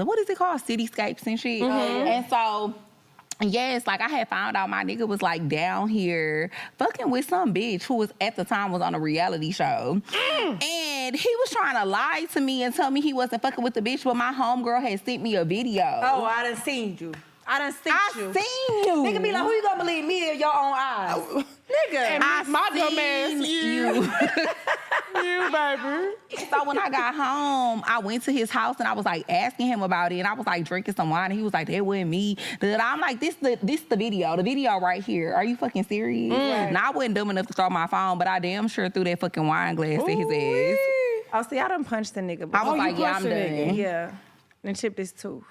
what is it called? Cityscapes and shit. And so, yes, like I had found out my nigga was like down here fucking with some bitch who was at the time was on a reality show. And he was trying to lie to me and tell me he wasn't fucking with the bitch, but my homegirl had sent me a video. Oh, I done seen you. I done seen you. I seen you. Nigga be like, who you gonna believe, me or your own eyes? Nigga. And my dumb ass, you, baby. So when I got home, I went to his house and I was like asking him about it, and I was like drinking some wine, and he was like, that wasn't me. I'm like, this the video right here. Are you fucking serious? And I wasn't dumb enough to throw my phone, but I damn sure threw that fucking wine glass at his ass. Oh, see, I done punched the nigga. I was like, yeah, I'm done. Yeah. And chipped his tooth.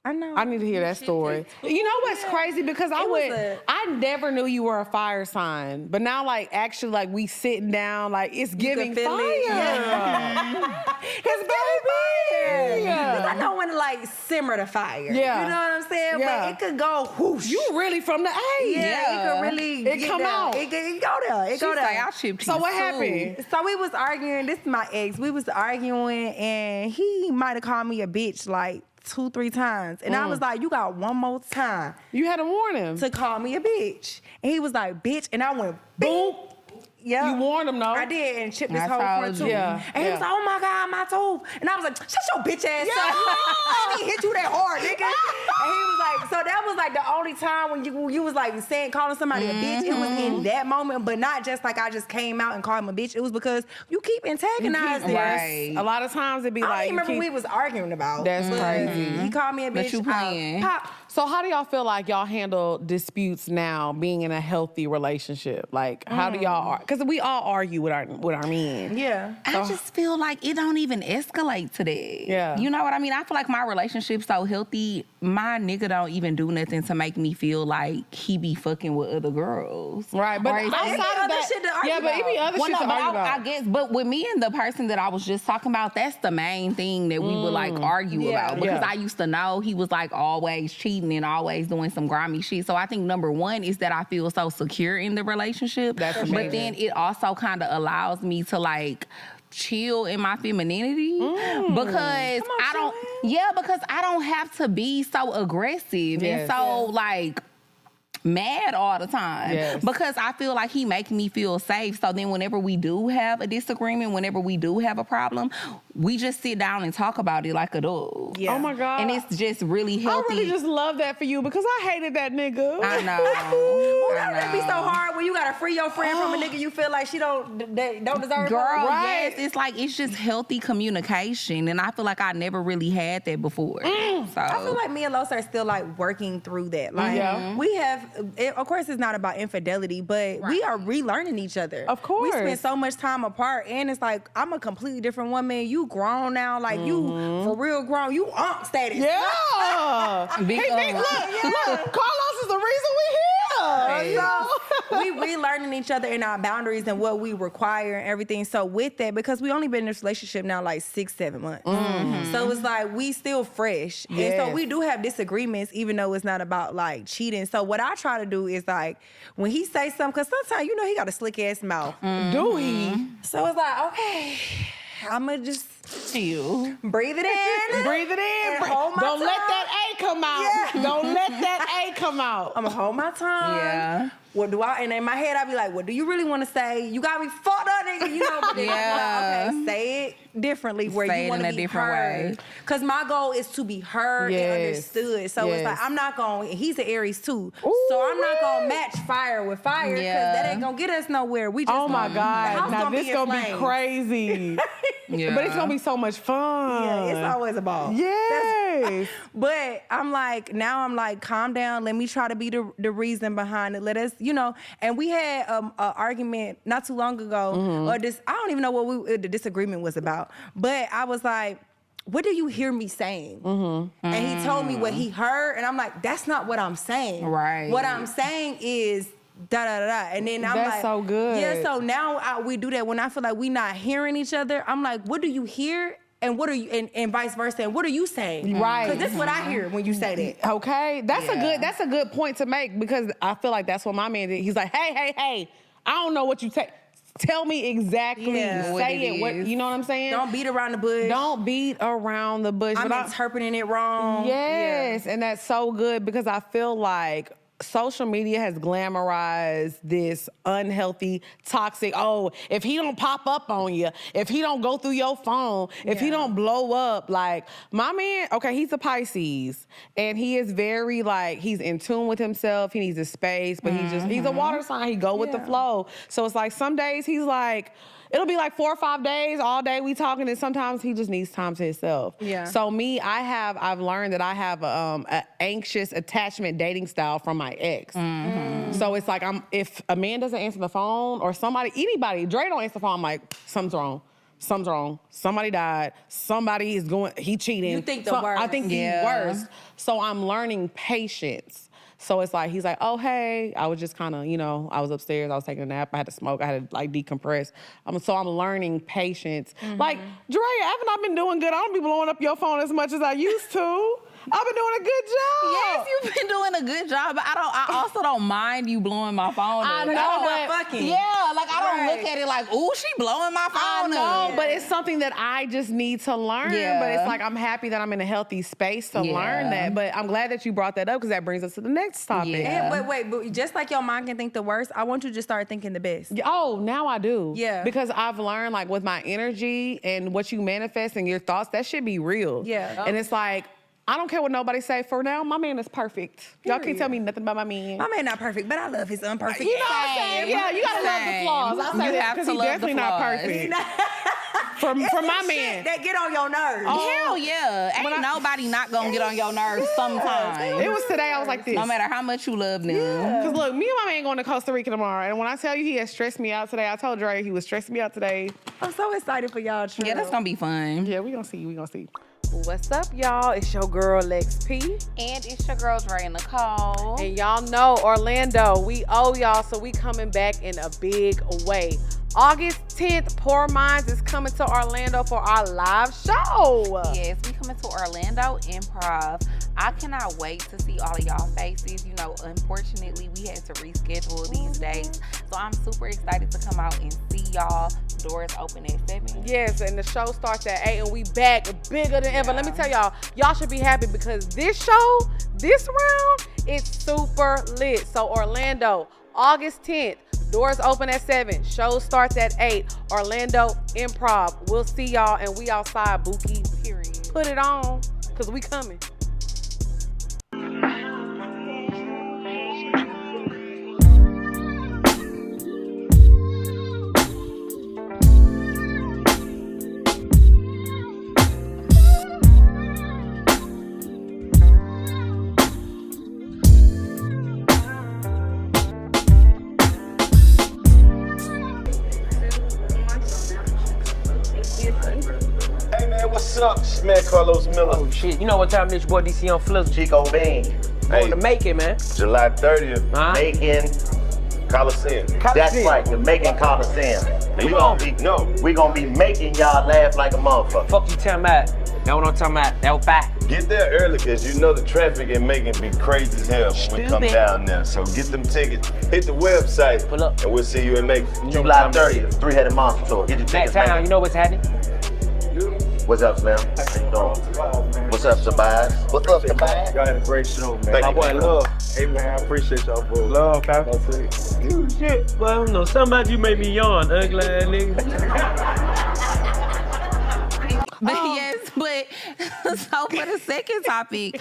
I know. I need to hear that story. You know what's crazy? Because I never knew you were a fire sign, but now like actually like we sitting down, like it's giving fire. It's baby. Because I know when to like simmer the fire. Yeah. You know what I'm saying? Yeah. But it could go whoosh. You really from the A. Yeah, it could really It come there. out. It go there. It go She's there. like, I'll chip So what happened? So we was arguing. This is my ex. We was arguing, and he might have called me a bitch like 2-3 times. And I was like, you got one more time You had to warn him. to call me a bitch. And he was like, bitch. And I went, boom. Yeah. You warned him, though. I did, and chipped his I whole front told tooth. you. Yeah, And he was like, oh my God, my tooth. And I was like, shut your bitch ass up. I didn't hit you that hard, nigga. And he was like, so that was like the only time when you was like calling somebody a bitch. It was in that moment, but not just like I just came out and called him a bitch. It was because you keep antagonizing. Right. A lot of times it'd be I like, don't even remember what we was arguing about. That's but crazy. He called me a bitch. But you playing. Pop. So how do y'all feel like y'all handle disputes now, being in a healthy relationship? Like, how do y'all? Because we all argue with our men. Yeah. I just feel like it don't even escalate to that. Yeah. You know what I mean? I feel like my relationship's so healthy, my nigga don't even do nothing to make me feel like he be fucking with other girls. Right, but Or it's- outside of other that, shit to argue yeah, but it be other Well, shit no, to but argue about. I guess, but with me and the person that I was just talking about, that's the main thing that we would like argue about. Because Yeah. I used to know he was like always cheating and always doing some grimy shit. So I think number one is that I feel so secure in the relationship. That's but amazing. then it also kind of allows me to like chill in my femininity because because I don't have to be so aggressive and so like mad all the time because I feel like he makes me feel safe. So then whenever we do have a disagreement, whenever we do have a problem, we just sit down and talk about it like adults. Yeah. Oh my God. And it's just really healthy. I really just love that for you because I hated that nigga. I know. Well, I that would be so know. hard when you gotta free your friend from a nigga you feel like she don't deserve. Girl, Right. yes, it's just healthy communication, and I feel like I never really had that before. So I feel like me and Los are still like working through that. Like we have, of course, it's not about infidelity, but we are relearning each other. Of course. we spend so much time apart, and it's like I'm a completely different woman. You grown now, like you for real grown. You status. Yeah. Big Look, Carlos is the reason we here. So we relearning each other in our boundaries and what we require and everything. So with that, because we only been in this relationship now like 6-7 months. So it's like we still fresh. And so we do have disagreements, even though it's not about like cheating. So what I try to do is like when he say something, because sometimes you know he got a slick ass mouth. Do he? So it's like, okay, I'ma just you. breathe it in. Breathe it in. And hold my Don't let tongue. that A come out. Yeah. Don't let that A come out. I'ma hold my tongue. Yeah. What do I? And in my head, I be like, "What do you really want to say? You got me fucked up, nigga." You know, but then Yeah. I'm like, okay, say it differently where Say you it want in to a be different heard. way. Because my goal is to be heard and Yes. understood. So it's like Yes. I'm not going. He's an Aries too, so I'm not gonna match fire with fire because that ain't gonna get us nowhere. We just Oh my the God. house Now gonna this be in gonna be flames. Yeah. crazy. But it's gonna be so much fun. Yeah, it's always a ball. Yes. But I'm like, calm down. Let me try to be the reason behind it. Let us, and we had an argument not too long ago, or this, I don't even know what the disagreement was about. But I was like, what do you hear me saying? And he told me what he heard, and I'm like, that's not what I'm saying. Right. What I'm saying is da da da da. And then I'm That's like, so good. Yeah, so now we do that when I feel like we not hearing each other. I'm like, what do you hear? And what are you, and vice versa, and what are you saying? Right. Because this is what I hear when you say that. Okay, that's a good point to make because I feel like that's what my man did. He's like, hey, I don't know what you take. Tell me exactly. Yeah. Say What it What is. you know what I'm saying? Don't beat around the bush. Don't beat around the bush. I'm But interpreting it wrong. Yes, and that's so good because I feel like social media has glamorized this unhealthy, toxic, if he don't pop up on you, if he don't go through your phone, if he don't blow up, like my man, okay, he's a Pisces and he is very like, he's in tune with himself, he needs his space, but he's a water sign, he go with the flow. So it's like some days he's like, it'll be like 4 or 5 days, all day we talking, and sometimes he just needs time to himself. Yeah. So me, I've learned that I have an anxious attachment dating style from my ex. So it's like if a man doesn't answer the phone or anybody, Dre don't answer the phone, I'm like, something's wrong. something's wrong. Somebody died. Somebody is he cheating. You think the worst. I think the worst. So I'm learning patience. So it's like, he's like, oh, hey, I was just kind of, I was upstairs, I was taking a nap, I had to smoke, I had to decompress. So I'm learning patience. Like, Drea, haven't I been doing good? I don't be blowing up your phone as much as I used to. I've been doing a good job. Yes, you've been doing a good job, but I also don't mind you blowing my phone up. I know, but I don't look at it like, ooh, she blowing my phone up. But it's something that I just need to learn. Yeah. But it's like, I'm happy that I'm in a healthy space to learn that. But I'm glad that you brought that up because that brings us to the next topic. Yeah. And but just like your mind can think the worst, I want you to just start thinking the best. Oh, now I do. Yeah. Because I've learned, like, with my energy and what you manifest and your thoughts, that should be real. Yeah. And it's like, I don't care what nobody say. For now, my man is perfect. Y'all can't tell me nothing about my man. My man not perfect, but I love his unperfect. You know what I'm saying? Yeah, you gotta love the flaws. I say that because he's definitely not perfect. For my man. That get on your nerves. Hell yeah. Ain't nobody not gonna get on your nerves sometime. It was today, I was like this. No matter how much you love them. Because look, me and my man going to Costa Rica tomorrow. And when I tell you he has stressed me out today, I told Dre he was stressing me out today. I'm so excited for y'all trip. Yeah, that's gonna be fun. Yeah, we gonna see. What's up, y'all? It's your girl, Lex P. And it's your girl, Dre and Nicole. And y'all know Orlando, we owe y'all, so we coming back in a big way. August 10th, Poor Minds is coming to Orlando for our live show. Yes, we coming to Orlando Improv. I cannot wait to see all of y'all faces. Unfortunately, we had to reschedule these dates. So I'm super excited to come out and see y'all. Doors open at 7. Yes, and the show starts at 8, and we back bigger than ever. Let me tell y'all should be happy because this show, this round, it's super lit. So Orlando, August 10th, doors open at 7. Show starts at 8. Orlando Improv. We'll see y'all, and we outside, Bookie, period. Put it on, because we coming. What's up? This man Carlos Miller. Oh shit, you know what time this boy DC on Flizzle? Chico Bean, Going to make it, man. July 30th. Huh? Macon Coliseum. That's right, the Macon Coliseum. We gonna be making y'all laugh like a motherfucker. Fuck you talking about? That what I'm talking about. That was back. Get there early because you know the traffic in Macon be crazy as hell when we come down there. So get them tickets. Hit the website. Pull up. And we'll see you in Macon. July 30th, Three-Headed Monster Tour. Get your tickets, Town, man. you know what's happening? What's up, Slim? How you doing? What's up, Tobias? What's up, Tobias? Y'all had a great show, man. Thank My you, boy man. Love. Hey, man, I appreciate y'all, boy. Love, pal. That's it. You shit. Well, I don't know. Something about you made me yawn, ugly ass nigga. But so for the second topic,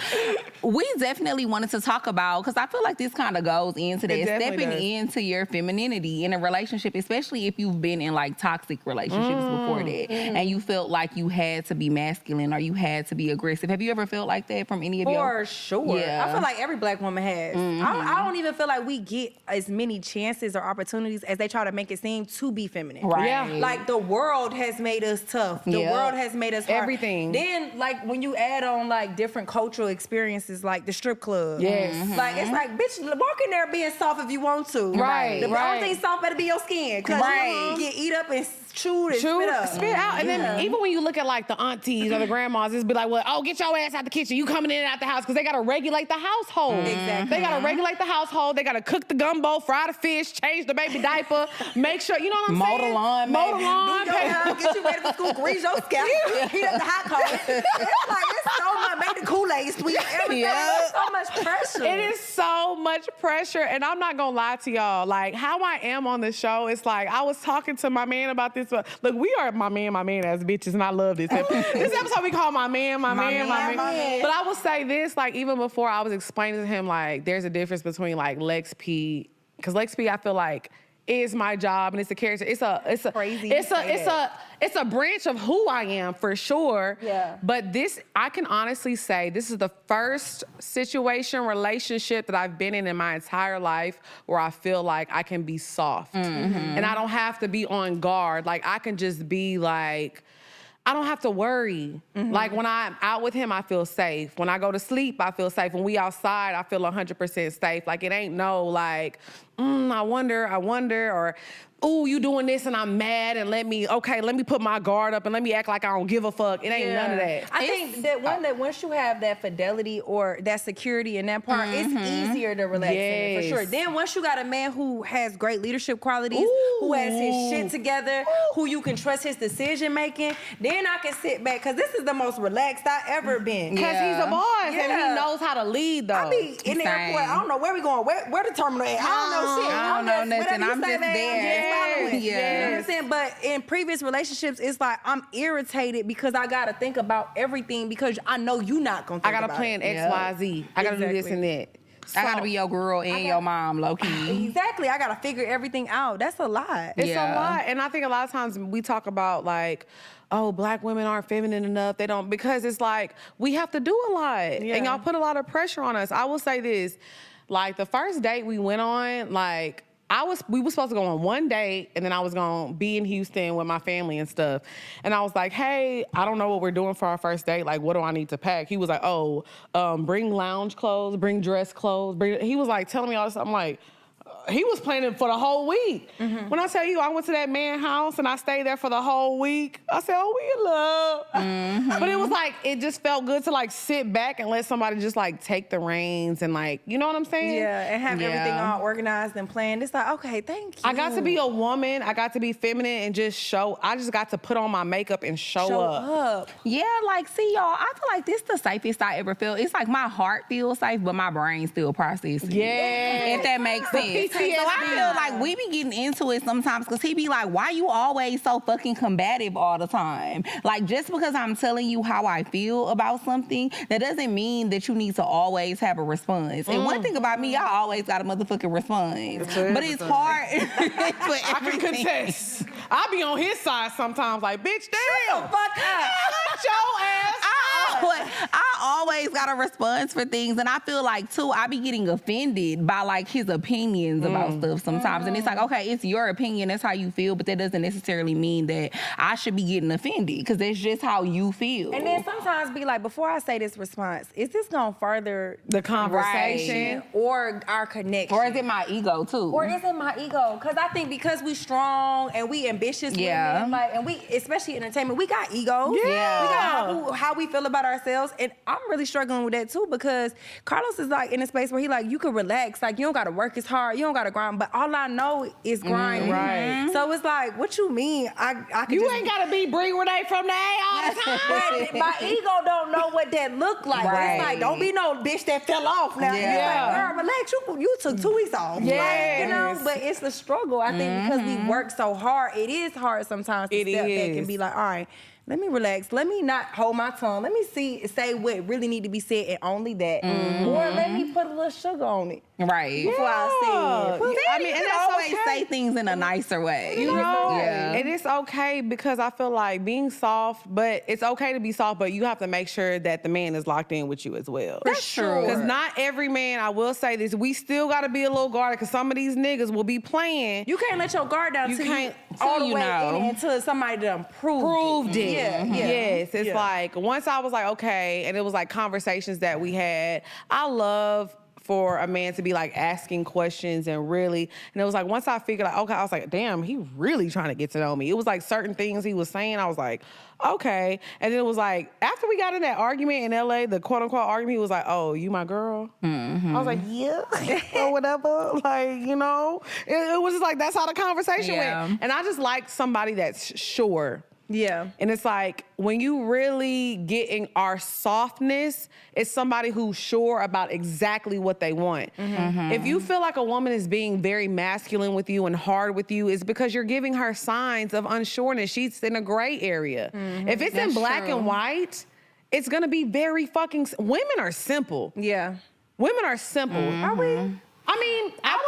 we definitely wanted to talk about, because I feel like this kind of goes into that, stepping into your femininity in a relationship, especially if you've been in like toxic relationships before that, and you felt like you had to be masculine or you had to be aggressive. Have you ever felt like that from any of your? For sure. Yeah. I feel like every black woman has. I don't even feel like we get as many chances or opportunities as they try to make it seem to be feminine. Right. Yeah. Like the world has made us tough. The world has made us hard. Everything. Then like when you add on like different cultural experiences like the strip club. Yes. Like it's like, bitch, walk in there being soft if you want to. Right, The right. only thing soft better be your skin. Cause you get eat up and chewed and spit out. And then even when you look at like the aunties or the grandmas, it's be like, well, oh, get your ass out the kitchen. You coming in and out the house because they got to regulate the household. Exactly. They got to regulate the household. They got to cook the gumbo, fry the fish, change the baby diaper, make sure, you know what I'm Mow saying? the lawn, Mow the lawn. Do your hair, get you ready for school, grease your scalp, heat up the hot coffee. It's so much, make the Kool-Aid sweet, everything. It's so much pressure. It is so much pressure, and I'm not gonna lie to y'all. Like how I am on the show, it's like I was talking to my man about this. Look, we are my man as bitches, and I love this. This episode we call my man. But I will say this, like even before I was explaining to him, like there's a difference between like Lex P, because Lex P, I feel like is my job and it's a character. It's a branch of who I am for sure. Yeah. But I can honestly say this is the first relationship that I've been in my entire life where I feel like I can be soft. And I don't have to be on guard. Like I can just be like, I don't have to worry. Like when I'm out with him, I feel safe. When I go to sleep, I feel safe. When we outside, I feel 100% safe. Like it ain't no like, I wonder, or, ooh, you doing this and I'm mad and let me put my guard up and let me act like I don't give a fuck. It ain't none of that. I think that once you have that fidelity or that security in that part, it's easier to relax in it, for sure. Then once you got a man who has great leadership qualities, who has his shit together, who you can trust his decision making, then I can sit back, because this is the most relaxed I ever been. Because he's a boss and he knows how to lead though. I be in the airport, I don't know where we going, where the terminal at. I don't know shit. I don't know nothing. I'm just there. You know what I'm saying? But in previous relationships, it's like I'm irritated because I gotta think about everything because I know you not gonna think about it. I gotta plan X, Y, Z. I gotta do this and that. So, I gotta be your girl and your mom, low key. Exactly. I gotta figure everything out. That's a lot. It's a lot. And I think a lot of times we talk about like, oh, Black women aren't feminine enough. They don't, because it's like, we have to do a lot. Yeah. And y'all put a lot of pressure on us. I will say this, like the first date we went on, like, we were supposed to go on one date, and then I was gonna be in Houston with my family and stuff. And I was like, hey, I don't know what we're doing for our first date. Like, what do I need to pack? He was like, bring lounge clothes, bring dress clothes. He was like telling me all this. I'm like, he was planning for the whole week. When I tell you, I went to that man's house and I stayed there for the whole week. I said, oh, we in love. But it was like, it just felt good to like sit back and let somebody just like take the reins and like, you know what I'm saying? Yeah, and have everything all organized and planned. It's like, okay, thank you. I got to be a woman. I got to be feminine and just I just got to put on my makeup and show up. Yeah, like, see, y'all, I feel like this the safest I ever felt. It's like my heart feels safe, but my brain still processes. Yeah. If that makes sense. So I feel like we be getting into it sometimes because he be like, why you always so fucking combative all the time? Like, just because I'm telling you how I feel about something, that doesn't mean that you need to always have a response. And one thing about me, I always got a motherfucking response. But it's hard for everything. I can contest. I be on his side sometimes like, bitch, damn. Shut the fuck up. Shut your ass I always got a response for things, and I feel like too, I be getting offended by like his opinions about stuff sometimes. And it's like, okay, it's your opinion, that's how you feel, but that doesn't necessarily mean that I should be getting offended, because that's just how you feel. And then sometimes be like, before I say this response, is this gonna further the conversation or our connection? Or is it my ego too? Or is it my ego? Because I think because we strong and we ambitious women, like, and we, especially entertainment, we got egos. Yeah. We got how we feel about ourselves. And I'm really struggling with that too, because Carlos is like in a space where he like, you can relax. Like, you don't gotta work as hard. You don't gotta grind. But all I know is grinding. Right. So it's like, what you mean? I can You ain't gotta be BRII RENEE from the A all the time. But my ego don't know what that look like. But it's like, don't be no bitch that fell off now. Yeah. It's like, girl, relax. You took 2 weeks off. Yes. Like, you know, but it's the struggle. I think because we work so hard, it is hard sometimes to step back and be like, all right, let me relax. Let me not hold my tongue. Let me say what really need to be said and only that. Or let me put a little sugar on it. Right. Before I say it. I mean, and I always say things in a nicer way. You know? And it's okay, because I feel like being soft, but it's okay to be soft, but you have to make sure that the man is locked in with you as well. That's true. Because not every man, I will say this, we still got to be a little guarded, because some of these niggas will be playing. You can't let your guard down until you all the way in until somebody done proved it. Yeah. Yes, it's like, once I was like, okay, and it was like conversations that we had. I love for a man to be like asking questions and really, and it was like, once I figured out, okay, I was like, damn, he really trying to get to know me. It was like certain things he was saying, I was like, okay. And then it was like, after we got in that argument in LA, the quote unquote argument, he was like, oh, you my girl? I was like, yeah, or whatever. Like, you know, it was just like, that's how the conversation went. And I just like somebody that's sure. Yeah. And it's like, when you really get in our softness, it's somebody who's sure about exactly what they want. If you feel like a woman is being very masculine with you and hard with you, it's because you're giving her signs of unsureness. She's in a gray area. If it's in black and white, it's gonna be very fucking, women are simple. Yeah. Women are simple. Are we? I mean, I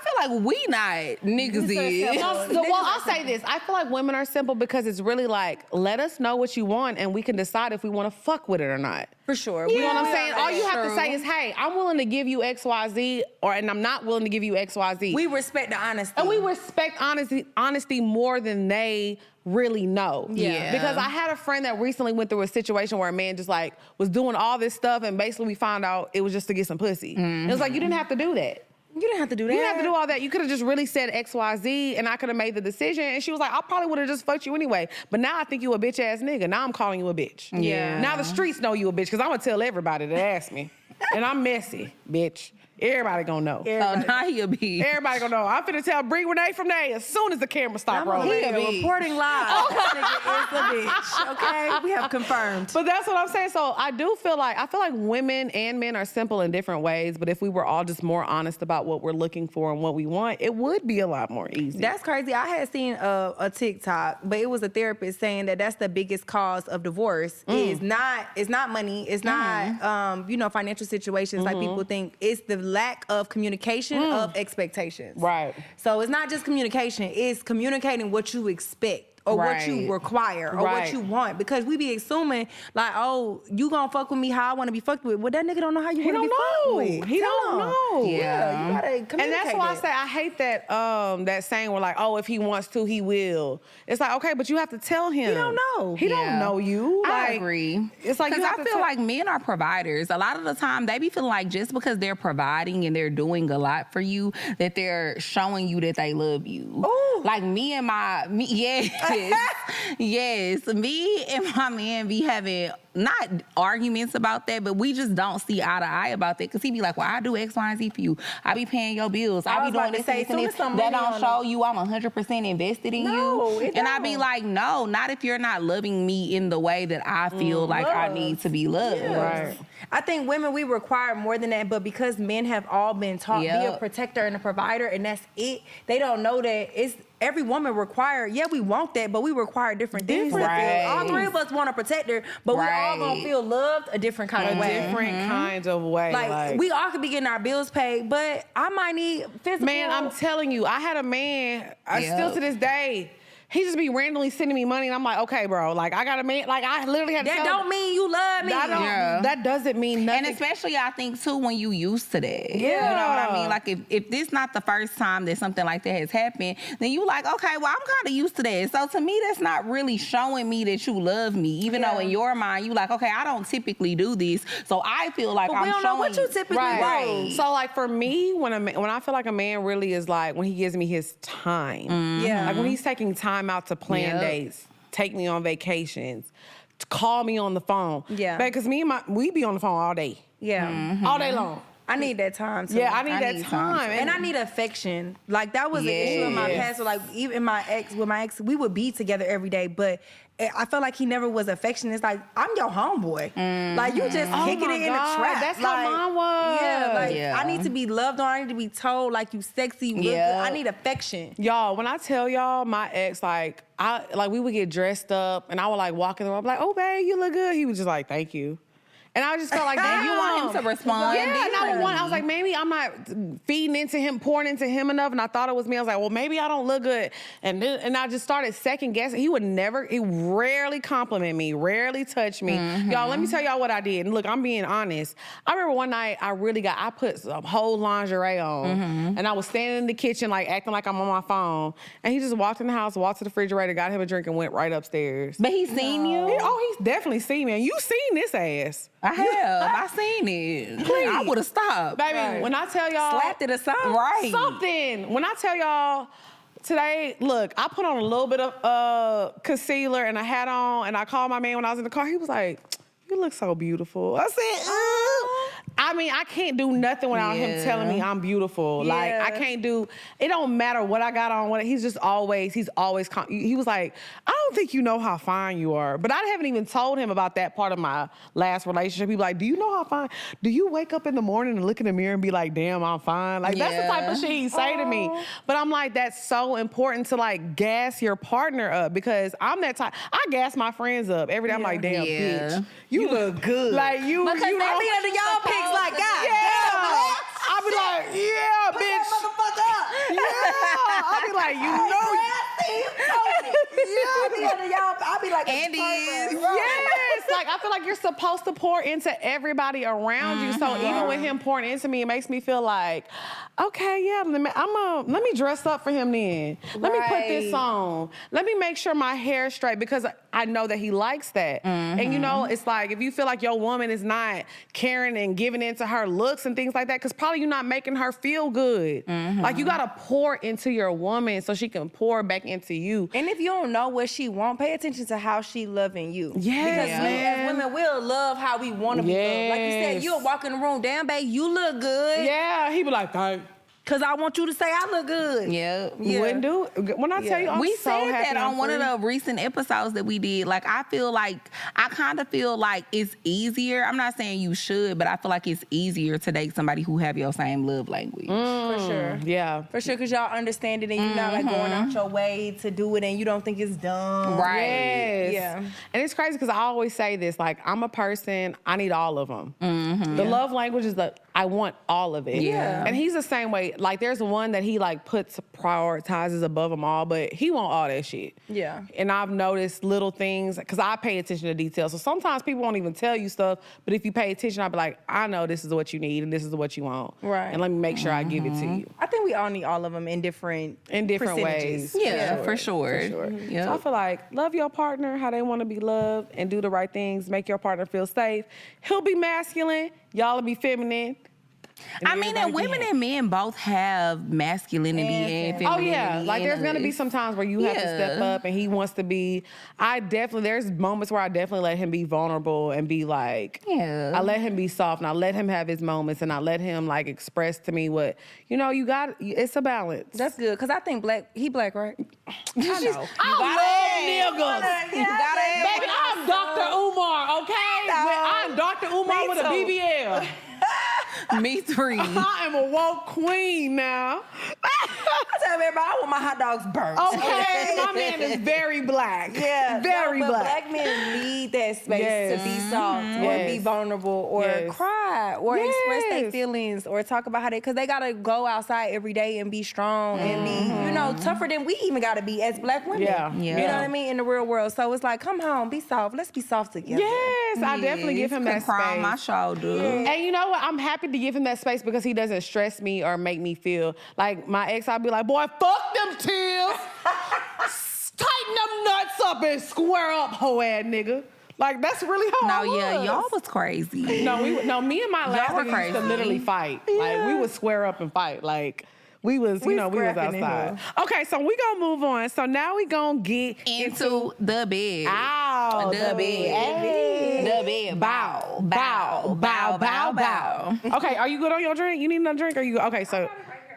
feel like we not niggas is. Well, I'll say this. I feel like women are simple because it's really like, let us know what you want and we can decide if we want to fuck with it or not. For sure. You know what I'm saying? All you have to say is, hey, I'm willing to give you X, Y, Z, and I'm not willing to give you X, Y, Z. We respect the honesty. And we respect honesty more than they really know. Yeah. Because I had a friend that recently went through a situation where a man just like was doing all this stuff and basically we found out it was just to get some pussy. It was like, you didn't have to do that. You didn't have to do that. You didn't have to do all that. You could have just really said X, Y, Z, and I could have made the decision. And she was like, I probably would have just fucked you anyway. But now I think you a bitch ass nigga. Now I'm calling you a bitch. Yeah. Now the streets know you a bitch because I'm gonna tell everybody that ask me. And I'm messy, bitch. Everybody gonna know. So now he a bitch. Everybody gonna know. I'm finna tell BRII Renee from there as soon as the camera stop rolling. He reporting live. This nigga is a bitch. Okay, we have confirmed. But that's what I'm saying. So I feel like women and men are simple in different ways. But if we were all just more honest about what we're looking for and what we want, it would be a lot more easy. That's crazy. I had seen a TikTok, but it was a therapist saying that that's the biggest cause of divorce. It's not money. It's not financial situations like people think. It's the lack of communication of expectations. Right. So it's not just communication. It's communicating what you expect. Or what you require, or what you want. Because we be assuming, like, oh, you gonna fuck with me how I wanna be fucked with. Well, that nigga don't know how you wanna be fucked with. He don't know. Yeah, you gotta communicate. And that's why I say I hate that that saying where like, oh, if he wants to, he will. It's like, okay, but you have to tell him. He don't know. He don't know you. I agree. It's like, because I feel like men are providers. A lot of the time, they be feeling like just because they're providing and they're doing a lot for you, that they're showing you that they love you. Ooh. Like me, yes, me and my man be having not arguments about that, but we just don't see eye to eye about that. Cause he be like, well, I do X, Y, and Z for you. I be paying your bills. I be doing this and this. That don't show you I'm 100% invested in you. And I be like, no, not if you're not loving me in the way that I feel like I need to be loved. Yeah. Right. I think women, we require more than that, but because men have all been taught be a protector and a provider, and that's it, they don't know that it's every woman required. Yeah, we want that, but we require different things. Right. All three of us want a protector, but we all gonna feel loved a different kind of way. Different kinds of way. Like we all could be getting our bills paid, but I might need physical. Man, I'm telling you, I had a man, still to this day, he just be randomly sending me money, and I'm like, okay, bro, like I got a man, like I literally had to that don't mean you love me. That doesn't mean nothing. And especially, I think too, when you used to that. Yeah. You know what I mean? Like if this not the first time that something like that has happened, then you like, okay, well, I'm kind of used to that. So to me, that's not really showing me that you love me, even though in your mind you like, okay, I don't typically do this, so I feel like but I'm we don't showing know what you typically do. So like for me, when I feel like a man really is like when he gives me his time, like when he's taking time out to plan dates, take me on vacations, call me on the phone. Yeah. Because we be on the phone all day. Yeah. All day long. I need that time too. Yeah, I need that time. And I need affection. Like that was an issue in my past. So like even with my ex, we would be together every day, but I felt like he never was affectionate. It's like, I'm your homeboy. Like, you just kicking it in the trap. That's like, how mine was. Yeah, I need to be loved on. I need to be told, like, you sexy, you look good. I need affection. Y'all, when I tell y'all, my ex, we would get dressed up, and I would, like, walk in the room, like, oh, babe, you look good. He was just like, thank you. And I just felt like, damn, you want him to respond. Yeah, and I was like, maybe I'm not feeding into him, pouring into him enough, and I thought it was me. I was like, well, maybe I don't look good. And I just started second guessing. He rarely compliment me, rarely touch me. Y'all, let me tell y'all what I did. And look, I'm being honest. I remember one night I put some whole lingerie on, and I was standing in the kitchen, like, acting like I'm on my phone. And he just walked in the house, walked to the refrigerator, got him a drink, and went right upstairs. But he seen you? He's definitely seen me. And you seen this ass. I have. I seen it. Please. I would have stopped. Baby, when I tell y'all. Slapped it or something. Right. Something. When I tell y'all today, look, I put on a little bit of concealer and a hat on, and I called my man when I was in the car. He was like, you look so beautiful. I said, I mean, I can't do nothing without him telling me I'm beautiful. Yeah. Like, I can't do, it don't matter what I got on. He was like, I don't think you know how fine you are. But I haven't even told him about that part of my last relationship. He was like, do you know how fine? Do you wake up in the morning and look in the mirror and be like, damn, I'm fine? Like, that's the type of shit he say to me. But I'm like, that's so important to, like, gas your partner up, because I'm that type. I gas my friends up every day. I'm like, damn, bitch, you look good. Like, because they be under y'all pics like, God. Yeah. I I'll be like, yeah, Put bitch. that motherfucker up. Yeah. I'll be like, you know. I'll be like, And Yes, like I feel like you're supposed to pour into everybody around you. So even with him pouring into me, it makes me feel like, okay, yeah, let me dress up for him then. Let me put this on. Let me make sure my hair is straight because I know that he likes that. And you know, it's like if you feel like your woman is not caring and giving into her looks and things like that, because probably you're not making her feel good. Like you gotta pour into your woman so she can pour back into you. And if you don't know what she want, pay attention to how she loving you. Yes, Because we as women will love how we want to be loved. Like you said, you'll walk in the room, damn babe, you look good. Yeah, he be like, thanks. Cause I want you to say I look good. Yeah. Wouldn't do it. When I tell you, I'm We so said happy that on one of the recent episodes that we did. Like, I kind of feel like it's easier. I'm not saying you should, but I feel like it's easier to date somebody who have your same love language. For sure. Yeah. For sure, because y'all understand it and you're not like going out your way to do it and you don't think it's dumb. Right. Yes. Yeah. And it's crazy because I always say this, like, I'm a person, I need all of them. The love language is that I want all of it. Yeah. And he's the same way. Like, there's one that he, like, prioritizes above them all, but he want all that shit. Yeah. And I've noticed little things, because I pay attention to details. So sometimes people won't even tell you stuff, but if you pay attention, I'll be like, I know this is what you need and this is what you want. Right. And let me make sure I give it to you. I think we all need all of them in different ways. Yeah, for sure. Yep. So I feel like love your partner how they want to be loved and do the right things. Make your partner feel safe. He'll be masculine. Y'all will be feminine. I mean, and women and men both have masculinity and femininity. Oh yeah, like there's gonna be some times where you have to step up, and he wants to be. There's moments where I definitely let him be vulnerable and be like, I let him be soft, and I let him have his moments, and I let him like express to me what you got. It's a balance. That's good, cause I think he black, right? I love niggas. Baby, I'm Dr. Umar, okay? I'm Dr. Umar with a BBL. Me three. I am a woke queen now. I tell everybody I want my hot dogs burnt. Okay, my man is very black. Yeah, very but black. Black men need that space to be soft or be vulnerable or cry or express their feelings or talk about how because they gotta go outside every day and be strong and be, tougher than we even gotta be as black women. Yeah. You know what I mean? In the real world. So it's like, come home, be soft. Let's be soft together. Yes, I definitely give him that space. Cry on my shoulder. And you know what? I'm happy to give him that space because he doesn't stress me or make me feel like my ex. I'd be like, boy, fuck them tears. Tighten them nuts up and square up, hoe ass nigga. Like that's really how I was. Y'all was crazy. Me and my last nigga used to literally fight. Yeah. Like we would square up and fight. Like we was outside. Okay, so we gonna move on. So now we gonna get into the bed. Ow, the bed. Hey. The bed. Bow, bow, bow, bow, bow. Okay, are you good on your drink? You need another drink? Or you okay? So.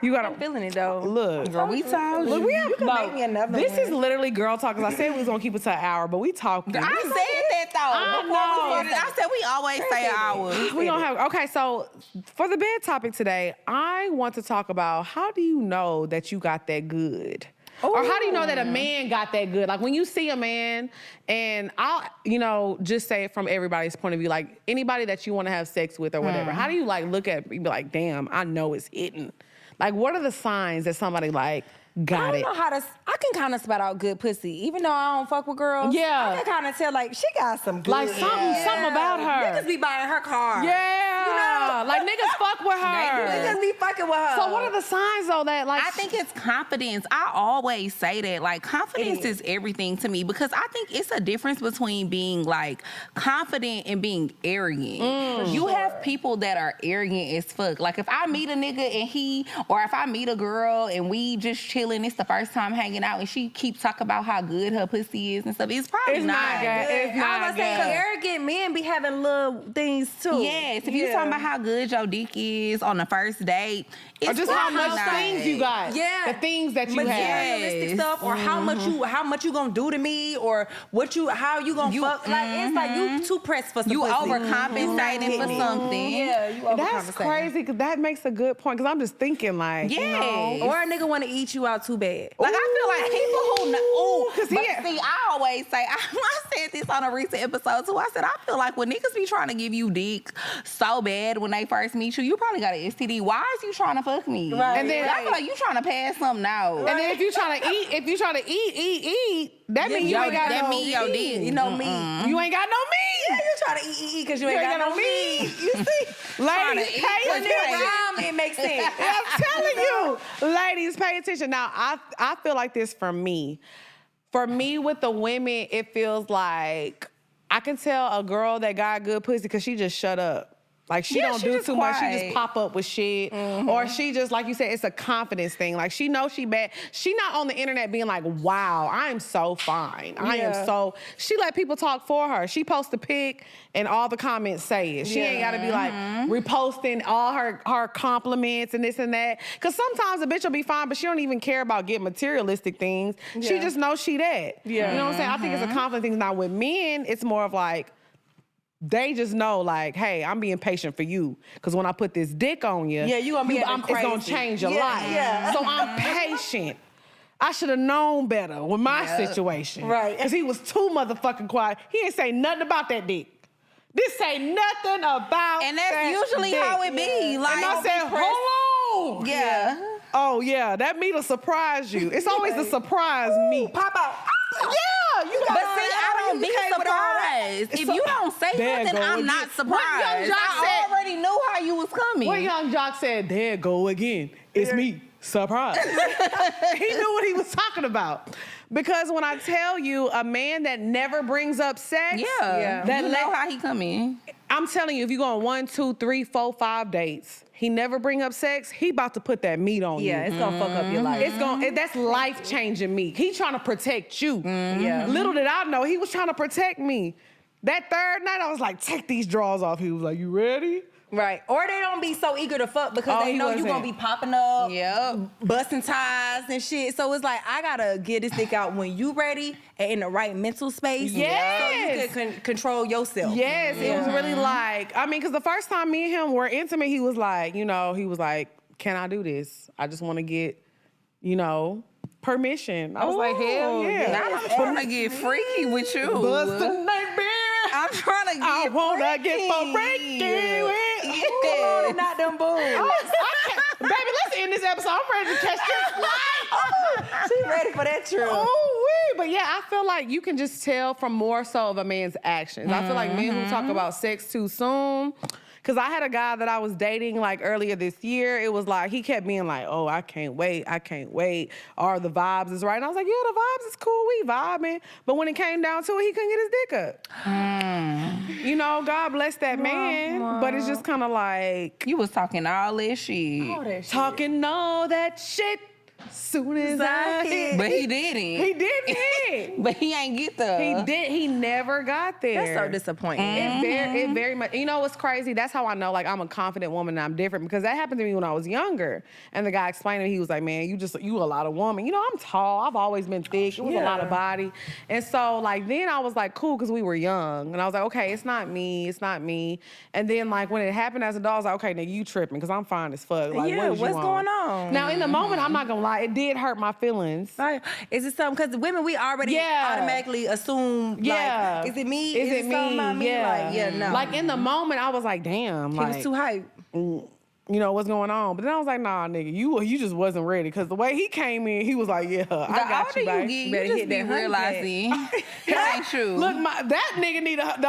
You got. I'm feeling it though. Look, girl, we talk. Look, we have. You can make me another This one. is literally girl talk. Cause I said we was gonna keep it to an hour, but we talking. I said that though. I said we always say hours. We don't have. Okay, so for the bed topic today, I want to talk about how do you know that you got that good. Or how do you know that a man got that good? Like when you see a man, and I'll, just say it from everybody's point of view, like anybody that you want to have sex with or whatever. How do you like look at you be like, damn, I know it's hitting. Like what are the signs that somebody like got it? I don't know how to. I can kind of spot out good pussy, even though I don't fuck with girls. Yeah, I can kind of tell like she got some good. Like something about her. Niggas be buying her car. Yeah, like niggas fuck with her. Niggas be fucking with her. So what are the signs though that like? I think it's confidence. I always say that. Like confidence is everything to me because I think it's a difference between being like confident and being arrogant. You have people that are arrogant as fuck. Like if I meet a nigga and or if I meet a girl and we just chilling, it's the first time hanging out and she keeps talking about how good her pussy is and stuff. It's probably not good. It's not I was saying arrogant men be having little things too. Yes, if you're talking about how good your dick is on the first date, it's or just how much things you got. Yeah, the things that you have. Materialistic stuff, or how much you gonna do to me, or how you gonna fuck. Like it's like you too pressed for some you pussy. overcompensating for something. Yeah, you overcompensating. That's crazy because that makes a good point. Because I'm just thinking like, or a nigga want to eat you out too bad. Like I feel like people who know. See, I always say I said this on a recent episode too. I said I feel like when niggas be trying to give you dick so bad when they first meet you, you probably got an STD. Why is you trying to fuck me? Right. And then I feel like you trying to pass something out. And then if you trying to eat, that means you ain't got that no mean your dick. You know me. You ain't got no meat. Yeah, you trying to eat because you ain't got no meat. You see? Ladies, pay When they're attention. around, it makes sense. I'm telling you, ladies, pay attention. Now, I feel like this for me. For me, with the women, it feels like I can tell a girl that got good pussy because she just shut up. Like, she don't do too much. She just pop up with shit. Or she just, like you said, it's a confidence thing. Like, she knows she bad. She not on the internet being like, wow, I am so fine. I am so... She let people talk for her. She posts a pic and all the comments say it. She ain't got to be like reposting all her compliments and this and that. Because sometimes a bitch will be fine, but she don't even care about getting materialistic things. She just knows she that. You know what I'm saying? I think it's a confidence thing. Now, with men, it's more of like, they just know, like, hey, I'm being patient for you. Because when I put this dick on you, you gonna be it's going to change your life. Yeah. So I'm patient. I should have known better with my situation. Right. Because he was too motherfucking quiet. He ain't say nothing about that dick. This say nothing about And that's that usually dick. how it be. Like, And I said, hold on. Yeah. Oh, yeah, that meat'll surprise you. It's always the surprise meat. Pop out. Yeah, you got But see, I don't be surprised. If you don't say There nothing, go I'm again. not What surprised. Young Jock I said- already knew how you was coming. When Young Jock said, there go again, it's me, surprise. He knew what he was talking about. Because when I tell you, a man that never brings up sex, that you know how he come in. I'm telling you, if you go on 1, 2, 3, 4, 5 dates, he never bring up sex, he about to put that meat on you. Yeah, it's gonna fuck up your life. That's life-changing meat. He trying to protect you. Yeah. Little did I know, he was trying to protect me. That third night, I was like, take these drawers off. He was like, you ready? Right. Or they don't be so eager to fuck because they he know you wasn't. gonna be popping up, busting ties and shit. So it's like, I gotta get this dick out when you ready and in the right mental space. Yes. So you can control yourself. Yes, it was really like, I mean, because the first time me and him were intimate, he was like, can I do this? I just want to get, permission. I was like, hell yeah. I'm trying to get freaky with you. Bust the night, baby. I'm trying to get I wanna get so freaky with Come on and not them boobs. Baby, let's end this episode. I'm ready to catch this flight. She ready for that trip. But yeah, I feel like you can just tell from more so of a man's actions. I feel like men who talk about sex too soon. Because I had a guy that I was dating like earlier this year. It was like, he kept being like, oh, I can't wait. Or the vibes is right. And I was like, yeah, the vibes is cool. We vibing. But when it came down to it, he couldn't get his dick up. God bless that man. But it's just kind of like. You was talking all that shit. Talking all that shit. Soon as I hit. But he didn't. He didn't hit. But he ain't get there. He never got there. That's so disappointing. It very much. You know what's crazy? That's how I know, like, I'm a confident woman and I'm different, because that happened to me when I was younger. And the guy explained to me, he was like, man, you a lot of woman. I'm tall. I've always been thick. It was a lot of body. And so, like, then I was like, cool, because we were young. And I was like, okay, it's not me. And then, like, when it happened as a dog, I was like, okay, nigga, you tripping, because I'm fine as fuck. Like, what's going on? Now, in the moment, I'm not gonna lie, it did hurt my feelings. Right. Is it something? Because women, we already automatically assume, like, is it me? Is it me? Something about me? Like, no. Like, in the moment, I was like, damn. He was too hype. What's going on? But then I was like, nah, nigga, you just wasn't ready. Because the way he came in, he was like, yeah, I got you, babe. You just be realizing it ain't true. Look, the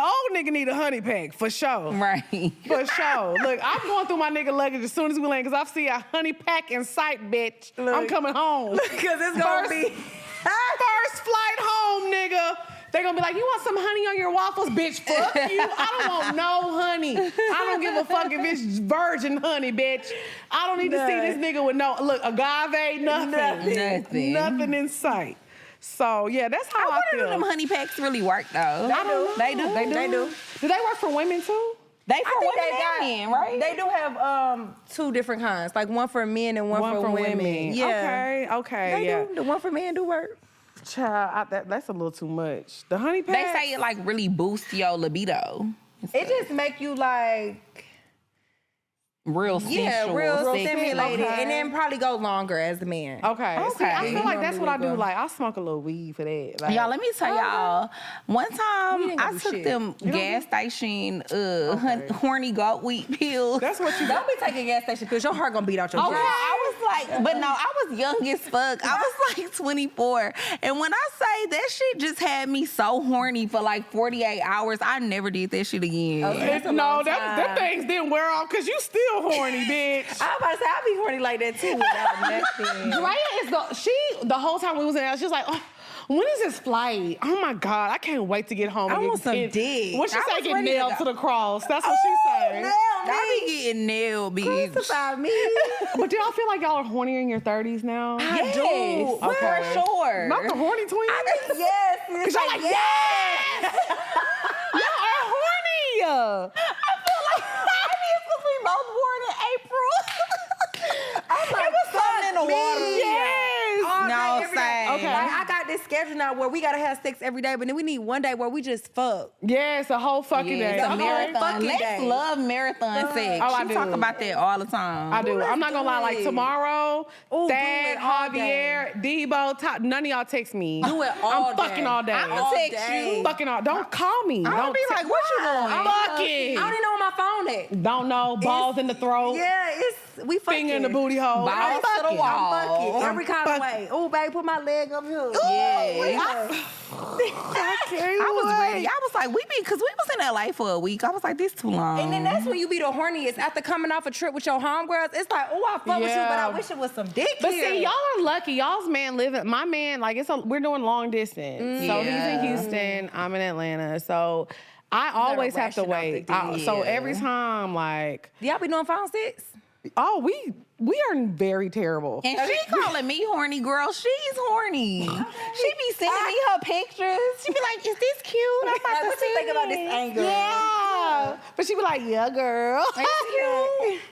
old nigga need a honey pack, for sure. Right. For sure. Look, I'm going through my nigga luggage as soon as we land, because I see a honey pack in sight, bitch. Look, I'm coming home. Because it's going to be... First flight home, nigga. They're gonna be like, you want some honey on your waffles? Bitch, fuck you. I don't want no honey. I don't give a fuck if it's virgin honey, bitch. I don't need to see this nigga with agave, nothing. Nothing in sight. So, yeah, that's how I feel. Do them honey packs really work, though? They do. Do they work for women, too? They for women and men, right? They do have 2 different kinds, like one for men and one for women. Yeah. Okay, They do. The one for men do work. Child, that's a little too much. The honey pack. They say it like really boosts your libido. It just make you like real sensual. Yeah, real sexy. stimulated, Okay. and then probably go longer as the man. Okay. See, I Okay. feel like that's what I do. Really Like, I smoke a little weed for that. Like, Y'all, let me tell y'all. One time, ain't gonna I do took shit. them gas station horny goat wheat pills. that's what you do. Don't be taking gas station pills. Your heart gonna beat out your Okay, chest. I was like, but no, I was young as fuck. I was like 24. And when I say that shit just had me so horny for like 48 hours, I never did that shit again. No, them things didn't wear off because you still horny, bitch. I was about to say, I be horny like that too without nothing. Drea is the whole time we was in there, she was like, oh, when is this flight? Oh my God, I can't wait to get home. I and want get some dick. What she I say, was get ready to nailed go. to the cross. That's what she said. I be getting nailed, bitch. Crucify me. But do y'all feel like y'all are hornier in your 30s now? I do. Okay. For sure. Not the horny twins? Yes. Cause y'all like, yes! Y'all are horny! I feel like maybe it's because we both born in April. It was something in the water. Yes! All No, day, every day. same. Okay. Like, I got this schedule now where we gotta have sex every day, but then we need one day where we just fuck. Yes, a whole fucking day. It's a whole marathon. fucking Lex day. love marathon sex. Oh, I She do. talk about that all the time. I do. let's I'm not gonna do lie. Like it. tomorrow, Ooh, do Thad, it all Javier, Debo, none of y'all text me. Do it all I'm fucking day. all day. I'ma All text day. you. Fucking all. Don't call me. I'll be like, what you doing? Fucking. I don't even know where my phone at. Don't know. Balls in the throat. Yeah, we fucking. Finger in the booty hole. Balls I'm to the fucking. wall. I'm fucking. Every kind of fucking. way. Oh, babe, put my leg up here. I was ready. I was like, because we was in LA for a week. I was like, this too long. And then that's when you be the horniest after coming off a trip with your homegirls. It's like, oh, I fuck with you, but I Yeah. wish it was some dick But here. see, y'all are lucky. Y'all's man living. My man, like we're doing long distance. So he's in Houston. I'm in Atlanta. So I always have to ration out the wait. dick. So every time, like, Y'all be doing phone sex? oh, we are very terrible. And she calling me horny, girl. She's horny. She be sending me her pictures. She be like, is this cute? I'm about to What you think about this angle? Yeah. But she be like, yeah, girl.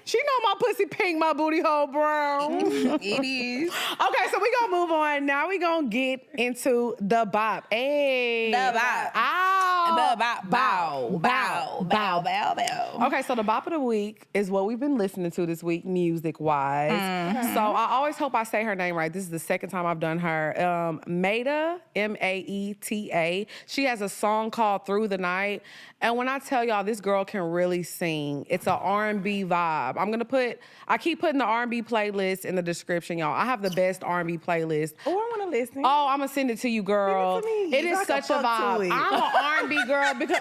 She know my pussy pink, my booty hole brown. It is. Okay, so we gonna move on. Now we gonna get into the bop. Hey. The bop. Ow. The bop. Bow. Okay, so the bop of the week is what we've been listening to this week, music-wise. So I always hope I say her name right. This is the second time I've done her. Maeta, Maeta. She has a song called Through the Night. And when I tell y'all, this girl can really sing. It's an R&B vibe. I keep putting the R&B playlist in the description, y'all. I have the best R&B playlist. Oh, I want to listen. Oh, I'm gonna send it to you, girl. Send it to me. It is So I can such a fuck to vibe. it. I'm an R&B girl because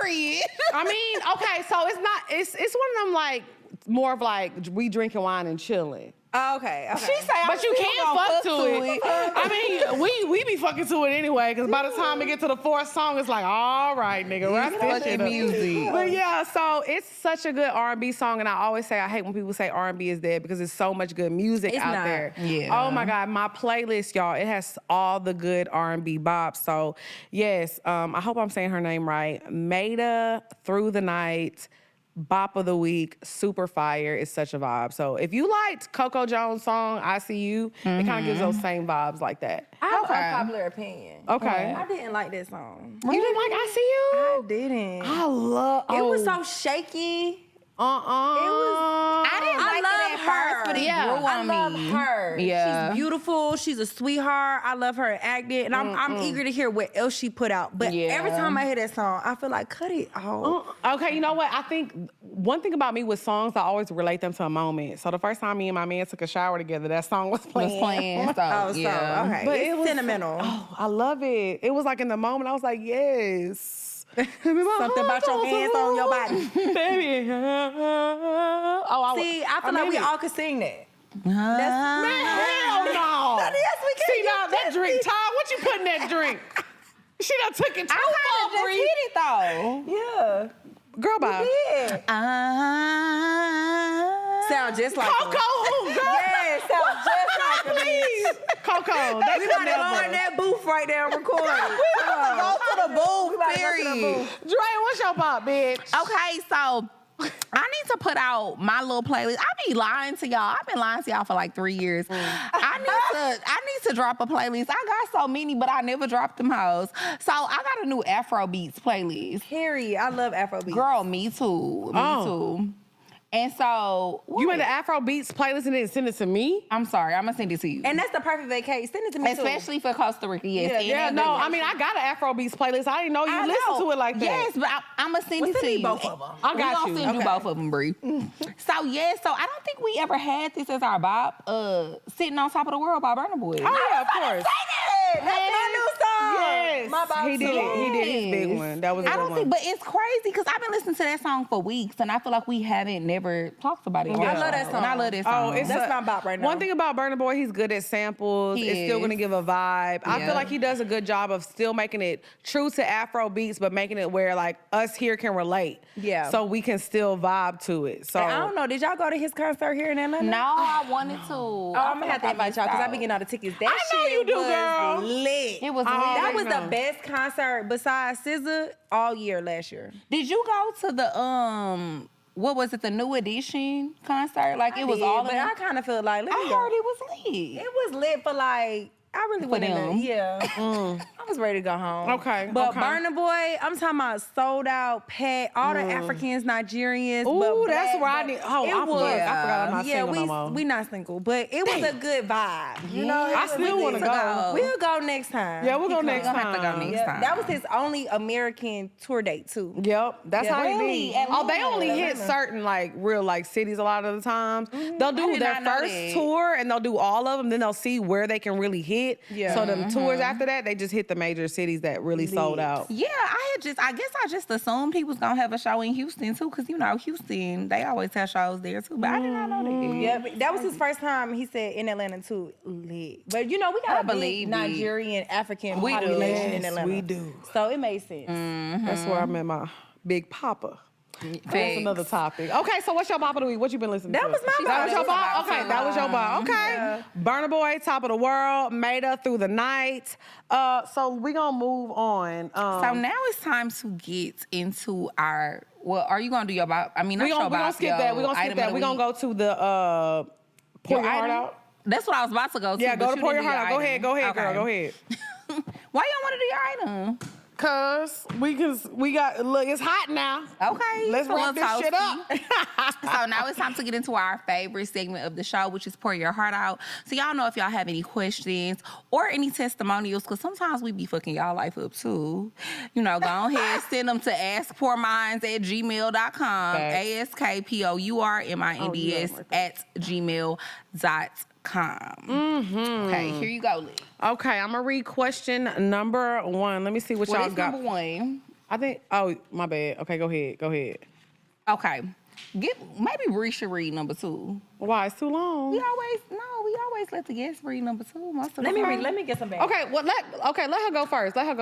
Period. I mean, okay, so it's one of them like more of like we drinking wine and chilling. Oh, okay. She say, But you can't fuck to it. I mean, we be fucking to it anyway, because by the time we get to the fourth song, it's like, all right, nigga, wrap this shit up. music. But yeah, so it's such a good R&B song, and I always say I hate when people say R&B is dead because there's so much good music It's out not. there. Yeah. Oh my God, my playlist, y'all, it has all the good R&B bops. So yes, I hope I'm saying her name right. Maeta, Through the Night. Bop of the week, super fire. It's such a vibe. So if you liked Coco Jones' song, I See You, it kind of gives those same vibes like that. I have an unpopular opinion. Okay. I didn't like this song. You didn't like I See You? I didn't. I love It was so shaky. I didn't like it at first, but it grew I on love me. her. Yeah. She's beautiful. She's a sweetheart. I love her acting, and I'm eager to hear what else she put out. But Yeah. every time I hear that song, I feel like cut it off. Okay, you know what? I think one thing about me with songs, I always relate them to a moment. So the first time me and my man took a shower together, that song was playing. Okay. But It's it was sentimental. Oh, I love it. It was like in the moment, I was like, yes. Something about your hands on your body. Baby. See, I feel like we all could sing that. Man, hell no. Yes, we can. See, now that drink, Todd, what you put in that drink? She done took it too far, Just Bree. hit it though. Yeah. Girl, bye. Yeah. Sound just like Coco, who, girl? Yeah, sound just like her. Please. Coco, they We could gotta go in never. that booth right there and record. Go to the booth, period. Dre, what's your pop, bitch? Okay, so I need to put out my little playlist. I be lying to y'all. I've been lying to y'all for like 3 years. I need to drop a playlist. I got so many, but I never dropped them hoes. So I got a new Afro beats playlist. Period. I love Afrobeat. Girl, me too. Me too. And so You made the Afro Beats playlist and then send it to me? I'm sorry, I'm gonna send it to you. And that's the perfect vacation. Send it to me Especially for Costa Rica, yes. Yeah, no, I mean, I got an Afro Beats playlist. I didn't know you listened to it like that. Yes, but I'm gonna send it to you. both of them. I got you. We're gonna send you both of them, Bree. So, yes, so I don't think we ever had this as our bop, Sitting on Top of the World by Burna Boy. Oh, yeah, of course. That's my new song. Yes. My bop He did it. He did his big one. That was a I good don't one. think, but it's crazy because I've been listening to that song for weeks and I feel like we haven't never talked about it. I love that song. And I love that Oh, song. that's my bop right now. One thing about Burna Boy, he's good at samples. He It's still is. going to give a vibe. I Yeah. feel like he does a good job of still making it true to Afro beats, but making it where like us here can relate. Yeah. So we can still vibe to it. So I don't know. Did y'all go to his concert here in Atlanta? No, I wanted to. Oh, I'm gonna have to invite y'all because I've been getting all the tickets. That I know shit you do, was girl. lit. It was That lit. was the best concert besides SZA all year last year. Did you go to the what was it, the New Edition concert? Like it was all of but them? I kind of feel like, let me I go. heard it was lit. It was lit for like, I really went in them. there. Yeah. I was ready to go home. Okay, But okay. Burna Boy, I'm talking about sold out, packed, all the Africans, Nigerians. Ooh, but that's black, where I but need. Oh, it I was. forgot I'm not Yeah, single no more. we not single, but it was a good vibe. You know, I still want to go. We'll go next time. Yeah, we'll go next We're gonna have to go time. next Yeah, time. that was his only American tour date too. Yep, that's Yeah, how really? it be. Oh, they only hit Atlanta. certain like real like cities a lot of the times. They'll do did their not know first that. tour and they'll do all of them. Then they'll see where they can really hit. Yeah. So them tours after that, they just hit the major cities that really sold out. Yeah, I guess I just assumed he was gonna have a show in Houston too, because you know Houston, they always have shows there too. But I did not know that. Yeah, but that was his first time. He said in Atlanta too. Lit. But you know, we got I a big believe it. Nigerian African We do. population in Yes, Atlanta. we do. So it made sense. That's where I met my big papa. That's Facts. another topic. Okay, so what's your bop of the week? What you been listening That to? was my That was your bop. bop? Okay, that was your bop. Okay. Burna Boy, Top of the World, Made Up Through the Night. So we gonna move on. So now it's time to get into our. Well, are you gonna do your bop? I mean, we not your gonna bop. skip that. We gonna skip that. We gonna go to the Pour Your Heart Out. That's what I was about to go to. Yeah, but go to you Pour didn't Your do Heart Out. Go ahead, girl. Okay. Go ahead. Why you don't want to do your item? Cause we got look, it's hot now. Okay. Let's it's a wrap little this shit toasty. up. So now it's time to get into our favorite segment of the show, which is Pour Your Heart Out. So y'all know if y'all have any questions or any testimonials, because sometimes we be fucking y'all life up too. You know, go ahead, send them to askpourminds@gmail.com. askpourminds@gmail.com. Okay, here you go, Liz. Okay, I'm gonna read question number 1. Let me see what What y'all is got. number 1? I think. Oh, my bad. Okay, go ahead. Okay. Maybe Bree should read number 2. Why? It's too long. We always let the guests read number 2 most of the Let me time. read. Let me get some back. Okay, well let her go first. Okay,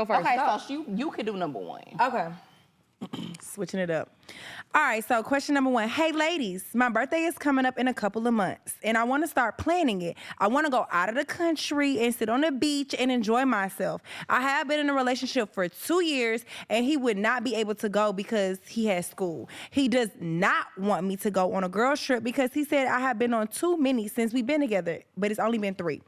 so you could do number 1. Okay. Switching it up. All right, so question number 1. Hey, ladies, my birthday is coming up in a couple of months, and I want to start planning it. I want to go out of the country and sit on the beach and enjoy myself. I have been in a relationship for 2 years, and he would not be able to go because he has school. He does not want me to go on a girls trip because he said I have been on too many since we've been together, but it's only been 3.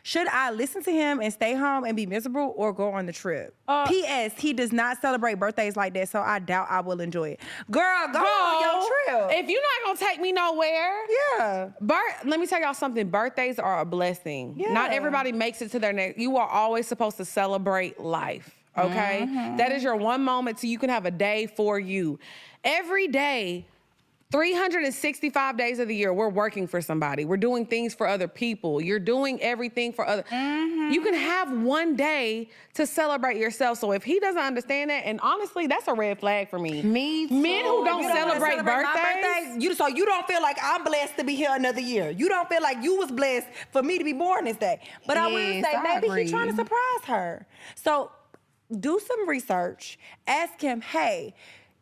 Should I listen to him and stay home and be miserable or go on the trip? P.S. He does not celebrate birthdays like that, so I doubt I will enjoy it. Girl, go on your trip. If you're not gonna take me nowhere, Yeah. let me tell y'all something. Birthdays are a blessing. Yeah. Not everybody makes it to their next. You are always supposed to celebrate life. Okay, That is your one moment so you can have a day for you. Every day. 365 days of the year, we're working for somebody. We're doing things for other people. You're doing everything for other. You can have one day to celebrate yourself. So if he doesn't understand that, and honestly, that's a red flag for me. Me too. Men who don't You don't wanna celebrate my birthdays. so you don't feel like I'm blessed to be here another year. You don't feel like you was blessed for me to be born this day. But I will Yes, say, I maybe agree. he's trying to surprise her. So do some research. Ask him, hey,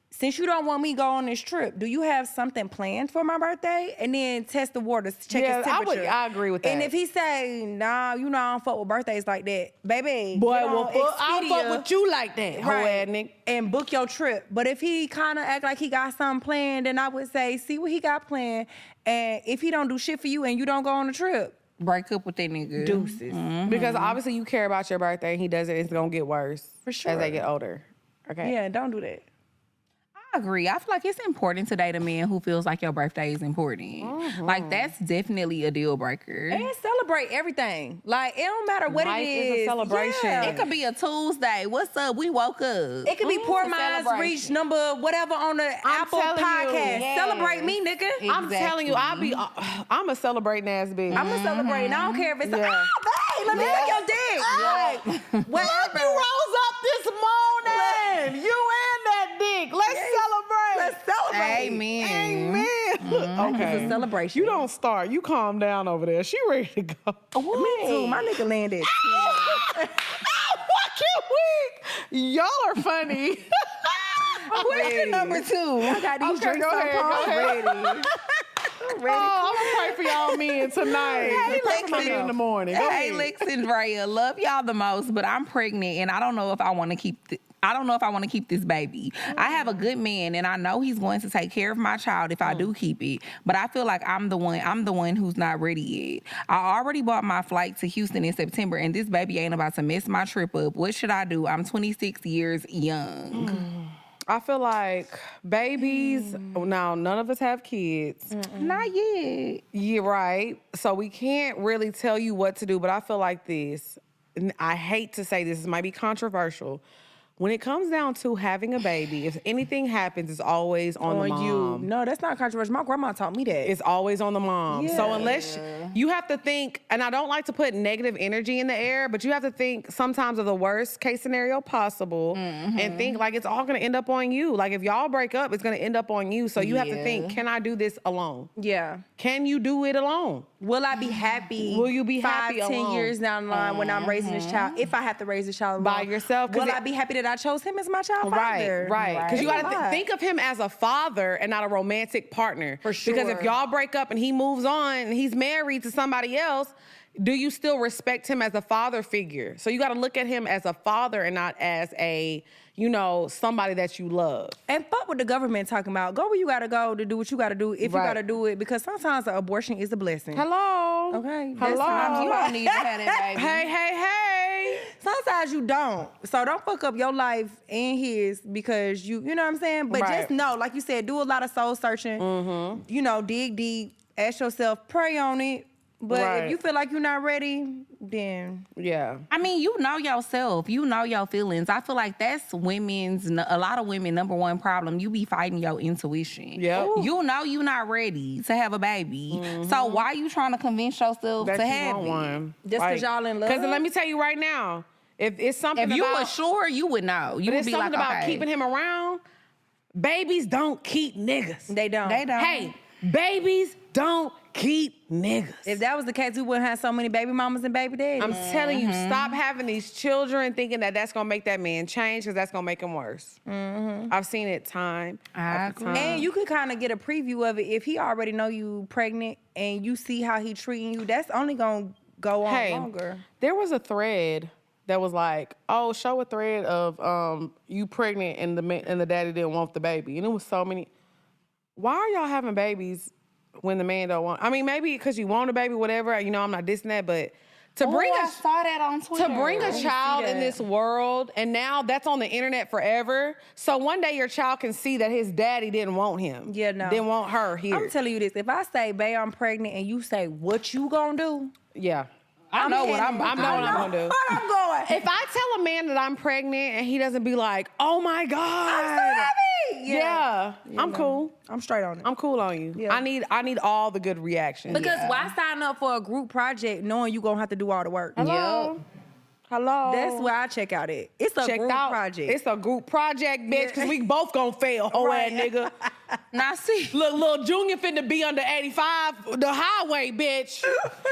since you don't want me to go on this trip, do you have something planned for my birthday? And then test the waters, check his temperature. I agree with that. And if he say, nah, you know I don't fuck with birthdays like that, baby, Boy, get on well, I'll fuck Expedia, with you like that, hoe ass nigga. and book your trip. But if he kind of act like he got something planned, then I would say, see what he got planned. And if he don't do shit for you and you don't go on the trip, Break up with that nigga. deuces. Because obviously you care about your birthday and he does it, it's gonna get worse For sure. as they get older. Okay. Yeah, don't do that. I agree. I feel like it's important to date a man who feels like your birthday is important. Like, that's definitely a deal breaker. And celebrate everything. Like, it don't matter what Life it is a celebration. Yeah. It could be a Tuesday. What's up? We woke up. It could be Poor It's a Minds celebration. reach number whatever on the Apple telling you. podcast. Yes. Celebrate me, nigga. I'm telling you, I'm a celebrating ass bitch. I'm a celebrate. I don't care if it's Yeah. babe, let me suck your dick. Like, whatever. You rose up this morning. You and that dick. Let's celebrate. Let's celebrate. Amen. Amen. Okay. It's a celebration. You don't start. You calm down over there. She ready to go. Me too. My nigga landed. Fucking weak. Y'all are funny. Question number 2. I got these Okay, drinks go on ahead, pause go ahead. ready. Oh, I'm gonna pray for y'all men tonight. Pray for my men in the morning. Go Hey, ahead. Lex and Drea, love y'all the most, but I'm pregnant and I don't know if I want to keep I don't know if I want to keep this baby. I have a good man and I know he's going to take care of my child if I do keep it, but I feel like I'm the one who's not ready yet. I already bought my flight to Houston in September and this baby ain't about to mess my trip up. What should I do? I'm 26 years young. I feel like babies, now none of us have kids. Not yet. You're right. So we can't really tell you what to do, but I feel like this, and I hate to say this might be controversial. When it comes down to having a baby, if anything happens, it's always on the mom. you. No, that's not controversial. My grandma taught me that. It's always on the mom. So unless you have to think, and I don't like to put negative energy in the air, but you have to think sometimes of the worst case scenario possible and think like it's all gonna end up on you. Like if y'all break up, it's gonna end up on you. So you have to think, can I do this alone? Yeah. Can you do it alone? Will I be happy? Will you be 5, happy 10 alone? years down the line when I'm raising this child? If I have to raise this child By alone, yourself, 'cause will I be happy that I chose him as my child father? Right. Because you It's a got to lot. think of him as a father and not a romantic partner. For sure. Because if y'all break up and he moves on and he's married to somebody else, do you still respect him as a father figure? So you got to look at him as a father and not as a, somebody that you love. And fuck what the government talking about. Go where you gotta go to do what you gotta do if you Right. gotta do it. Because sometimes an abortion is a blessing. Hello. Okay. Hello. Sometimes You don't need to have that baby. Hey. Sometimes you don't. So don't fuck up your life and his because you know what I'm saying? But Right. just know, like you said, do a lot of soul searching. Dig deep, ask yourself, pray on it. But Right. if you feel like you're not ready, then Yeah. I mean, you know yourself. You know your feelings. I feel like that's a lot of women number one problem. You be fighting your intuition. Yep. You know you not ready to have a baby. So why you trying to convince yourself That to you have want it? one. Just 'cause y'all in love? Because let me tell you right now, if it's something If you about... were sure, you would know. You But would it's be something like, about okay. keeping him around. Babies don't keep niggas. they don't. They don't. Hey, babies don't keep niggas. If that was the case, we wouldn't have so many baby mamas and baby daddies. I'm telling you, stop having these children thinking that that's gonna make that man change because that's gonna make him worse. I've seen it time I after agree. time. And you could kind of get a preview of it if he already know you pregnant and you see how he treating you. That's only gonna go on longer. There was a thread that was like, oh, show a thread of you pregnant and the daddy didn't want the baby, and it was so many. Why are y'all having babies when the man don't want? I mean, maybe because you want a baby, whatever. I'm not dissing that, but to bring I saw that on Twitter. to bring a child in this world, and now that's on the internet forever. So one day your child can see that his daddy didn't want him. Yeah, no. Didn't want her here. I'm telling you this: if I say, "Babe, I'm pregnant," and you say, "What you gonna do?" Yeah. I know what I'm I know what I'm gonna do. Where I'm going? If I tell a man that I'm pregnant and he doesn't be like, "Oh my God, I'm so happy. Yeah, I'm cool. I'm straight on it. I'm cool on you. Yeah. I need all the good reactions. Because why sign up for a group project knowing you gonna have to do all the work? Hello. Hello. That's where I check out at. It's a Checked group out. project. It's a group project, bitch, because we both gonna fail, hoe ass nigga. Now see, Look, little Junior finna be under 85, the highway, bitch.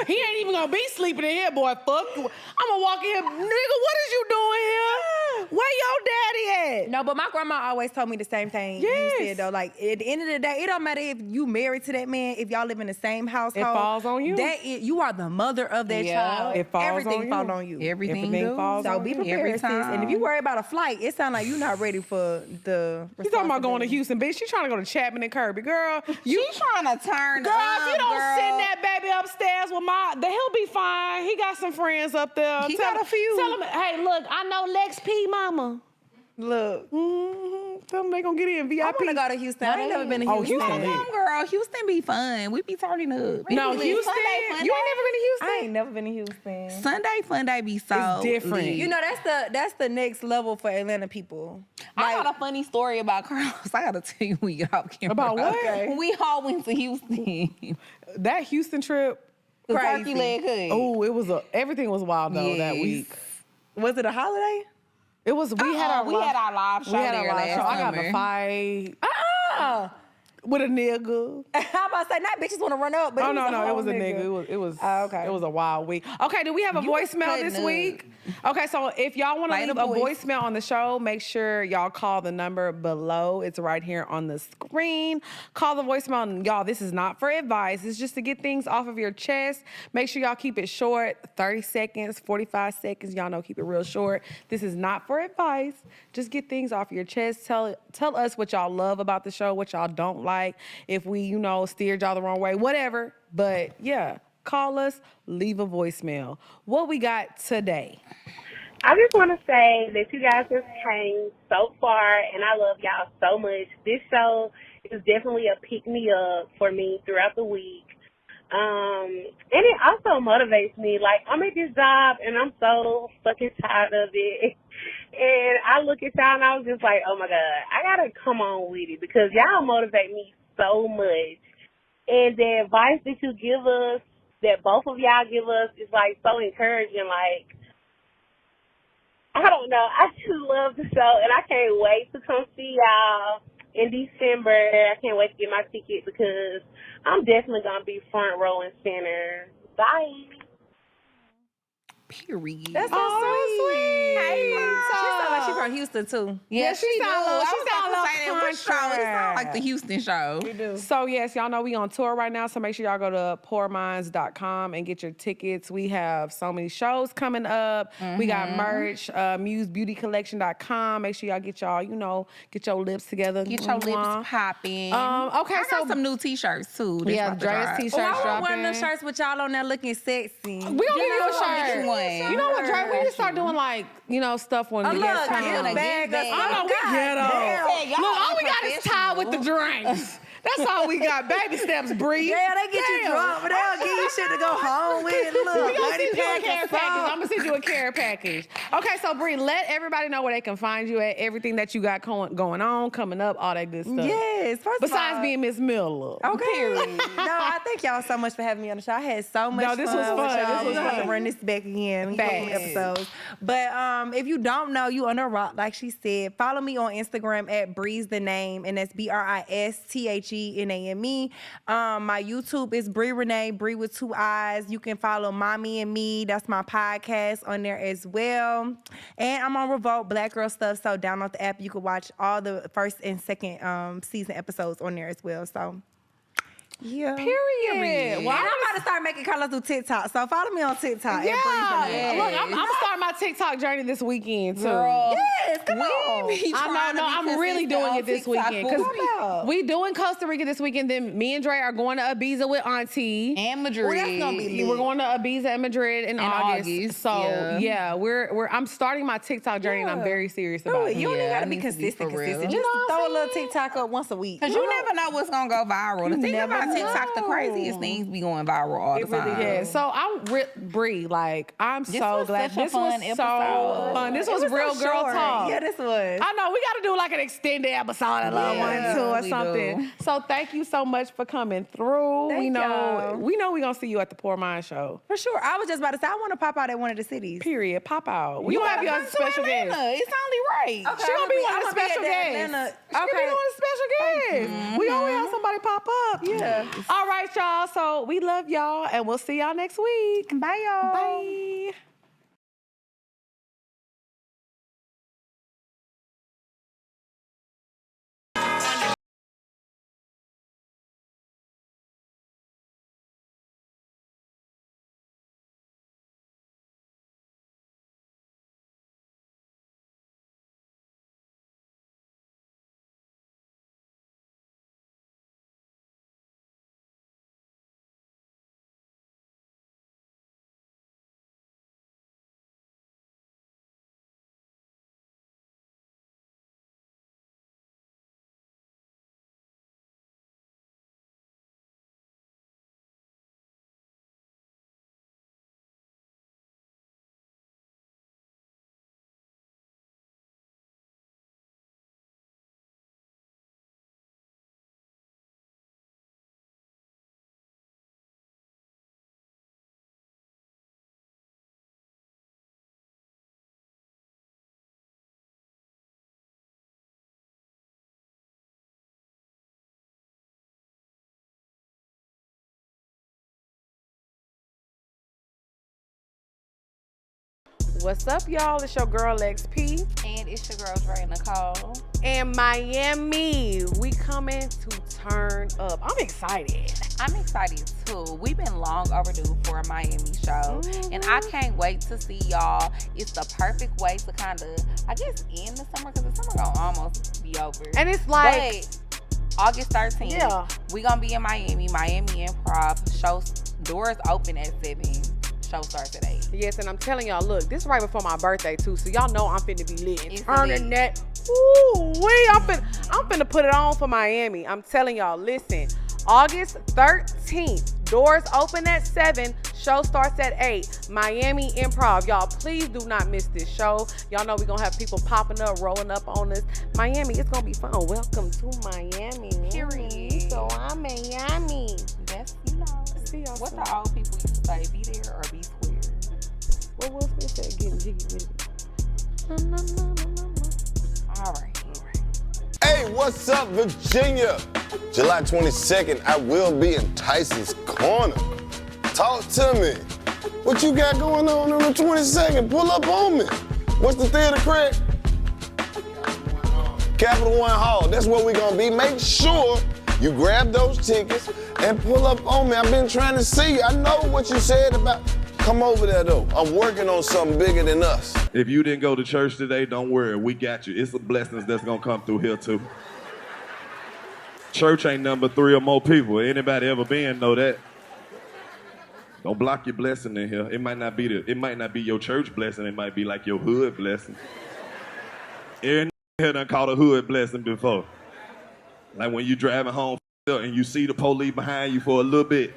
He ain't even gonna be sleeping in here, boy. Fuck. I'm gonna walk in here, nigga, what is you doing here? Where your daddy at? No, but my grandma always told me the same thing Yes. you said, though. Like, at the end of the day, it don't matter if you married to that man, if y'all live in the same household. falls on you. You are the mother of that Yeah, child. it falls Everything on falls you. on you. everything do. falls So on be you. prepared, sis. Every And if you worry about a flight, it sounds like you're not ready for the You talking about going to responsibility. Houston, bitch? She trying to go to Chapman and Kirby, girl. You trying to turn Girl, if you don't girl. send that baby upstairs with he'll be fine. He got some friends up there. He got a few. Tell him, hey, look, I know Lex P, mama. Look. Mm-hmm. Tell them they gonna get in VIP. I want to go to Houston. I ain't never been to Oh, Houston. Houston. Come, girl. Houston be fun. We be turning up. No, Really, Houston. Sunday You ain't never been to Houston? I ain't never been to Houston. Sunday fun day be so It's different. lit. You know, that's the next level for Atlanta people. I got a funny story about Carlos. I gotta tell you when we get off camera. About what? Okay. When we all went to Houston. That Houston trip. The Crazy. turkey leg hood. Oh, it was everything was wild though that Yes. week. Was it a holiday? It was we had our live show we had our there live last show. I got in summer. a fight with a nigga. I'm about to say, not bitches want to run up, but Oh it was no, a no, it whole was a nigga. It was Oh, okay. It was a wild week. Okay, do we have a You was voicemail cutting this up. week? Okay, so if y'all want to Play leave the a voice. voicemail on the show, make sure y'all call the number below. It's right here on the screen. Call the voicemail, and y'all, this is not for advice. It's just to get things off of your chest. Make sure y'all keep it short, 30 seconds, 45 seconds. Y'all know, keep it real short. This is not for advice. Just get things off your chest. Tell us what y'all love about the show, what y'all don't like. If we, steered y'all the wrong way, whatever. But yeah, call us, leave a voicemail. What we got today? I just want to say that you guys have came so far, and I love y'all so much. This show is definitely a pick-me-up for me throughout the week. And it also motivates me. Like, I'm at this job, and I'm so fucking tired of it. And I look at y'all, and I was just like, oh, my God, I got to come on with it because y'all motivate me so much. And the advice that you give us, that both of y'all give us, is, like, so encouraging. Like, I don't know. I just love the show, and I can't wait to come see y'all in December. I can't wait to get my ticket because I'm definitely going to be front row and center. Bye. Period. That's so sweet. Hey, She sound like she from Houston too. Yeah, she sound do. a little- I she was sound a about little to say that. What show? It country. sound like the Houston show. So yes, y'all know we on tour right now, so make sure y'all go to poorminds.com and get your tickets. We have so many shows coming up. We got merch, musebeautycollection.com. Make sure y'all get get your lips together. Get your Mwah. lips popping. Okay, I got so some new t-shirts too. that's yeah, about to Dre's drop. t-shirts Oh, I want dropping. one of them shirts with y'all on there looking sexy. We gonna give you a shirt. you one. You know what, Dre? We need to start doing stuff when we Look, get get time. a bag of I know, we ghetto. Damn. Look, all we got is tie with the drinks. That's all we got. Baby steps, Bree. Yeah, they get you drunk, but they'll give you shit to go home with. Look, We gonna honey send you a pack care of package. salt. I'm gonna send you a care package. Okay, so Bree, let everybody know where they can find you at, everything that you got going on, coming up, all that good stuff. Yes, first Besides of all, being Ms.Miller. Okay. No, I thank y'all so much for having me on the show. I had so much fun. this was with fun. y'all. This was We're gonna have fun. to run this back again. We got Facts. episodes. But if you don't know, you on the rock, like she said. Follow me on Instagram at BRII's the name, and that's BRISTHENAME. My YouTube is BRII Renee, BRII with 2 eyes. You can follow Mommy and Me. That's my podcast on there as well. And I'm on Revolt Black Girl Stuff. So download the app. You can watch all the first and second season episodes on there as well. So yeah. Period. Well, And I'm about to start making Carlos do TikTok. So follow me on TikTok. yeah. At Look, I'm starting my TikTok journey this weekend too. Girl, Yes, come on. I'm really doing it this weekend because out. we doing Costa Rica this weekend. Then me and Dre are going to Ibiza with Auntie. and Madrid. that's gonna be lit. We're going to Ibiza and Madrid in August. So yeah. I'm starting my TikTok journey and I'm very serious about it. You don't even Yeah, gotta I be need to be consistent. for real. Just You know what I'm throw a little saying? TikTok up once a week. Because you never know what's going to go viral. The thing never about TikTok, the know. craziest things be going viral all the time. Yeah, so I'm Bree. Like I'm so was glad such a this was fun so episode. fun. This It was real so girl short. talk. Yeah, this was. I know we got to do like an extended episode, a little Yeah, one too, or we something. do. So thank you so much for coming through. Thank y'all. We know we're gonna see you at the Poor Mind show. For sure. I was just about to say, I want to pop out at one of the cities. Period. Pop out. We gonna have you as a special guest. It's only right. Okay, She gonna be one of I'ma the be at special the guests. Atlanta- She gonna be Okay. one of the special guests. We always have somebody pop up. Yeah. All right, y'all. So we love y'all, and we'll see y'all next week. Bye, y'all. Bye. What's up, y'all? It's your girl XP. And it's your girl, Dre Nicole. And Miami, we coming to turn up. I'm excited. I'm excited too. We've been long overdue for a Miami show. And I can't wait to see y'all. It's the perfect way to kind of, I guess, end the summer, because the summer gonna almost be over. And it's like... But August 13th, yeah, we gonna be in Miami Improv. Show doors open at 7. Show starts at 8. Yes, and I'm telling y'all, look, this is right before my birthday too, so y'all know I'm finna be lit. It's turning lit. that. Ooh, wee! I'm finna put it on for Miami. I'm telling y'all, listen. August 13th, doors open at 7. Show starts at 8. Miami Improv. Y'all, please do not miss this show. Y'all know we're gonna have people popping up, rolling up on us. Miami, it's gonna be fun. Welcome to Miami. Period. So I'm Miami. That's, you know, See y'all what soon. the old people used to say, be there or be square. What Will Smith said, getting jiggy with it. All right. Hey, what's up, Virginia? July 22nd, I will be in Tyson's Corner. Talk to me. What you got going on the 22nd? Pull up on me. What's the theater, Craig? Capital One Hall. That's where we're gonna be. Make sure you grab those tickets and pull up on me. I've been trying to see you. I know what you said about. Come over there though. I'm working on something bigger than us. If you didn't go to church today, don't worry. We got you. It's the blessings that's gonna come through here too. Church ain't number 3 or more people. Anybody ever been know that? Don't block your blessing in here. It might not be your church blessing. It might be like your hood blessing. Every here done caught a hood blessing before. Like when you driving home and you see the police behind you for a little bit,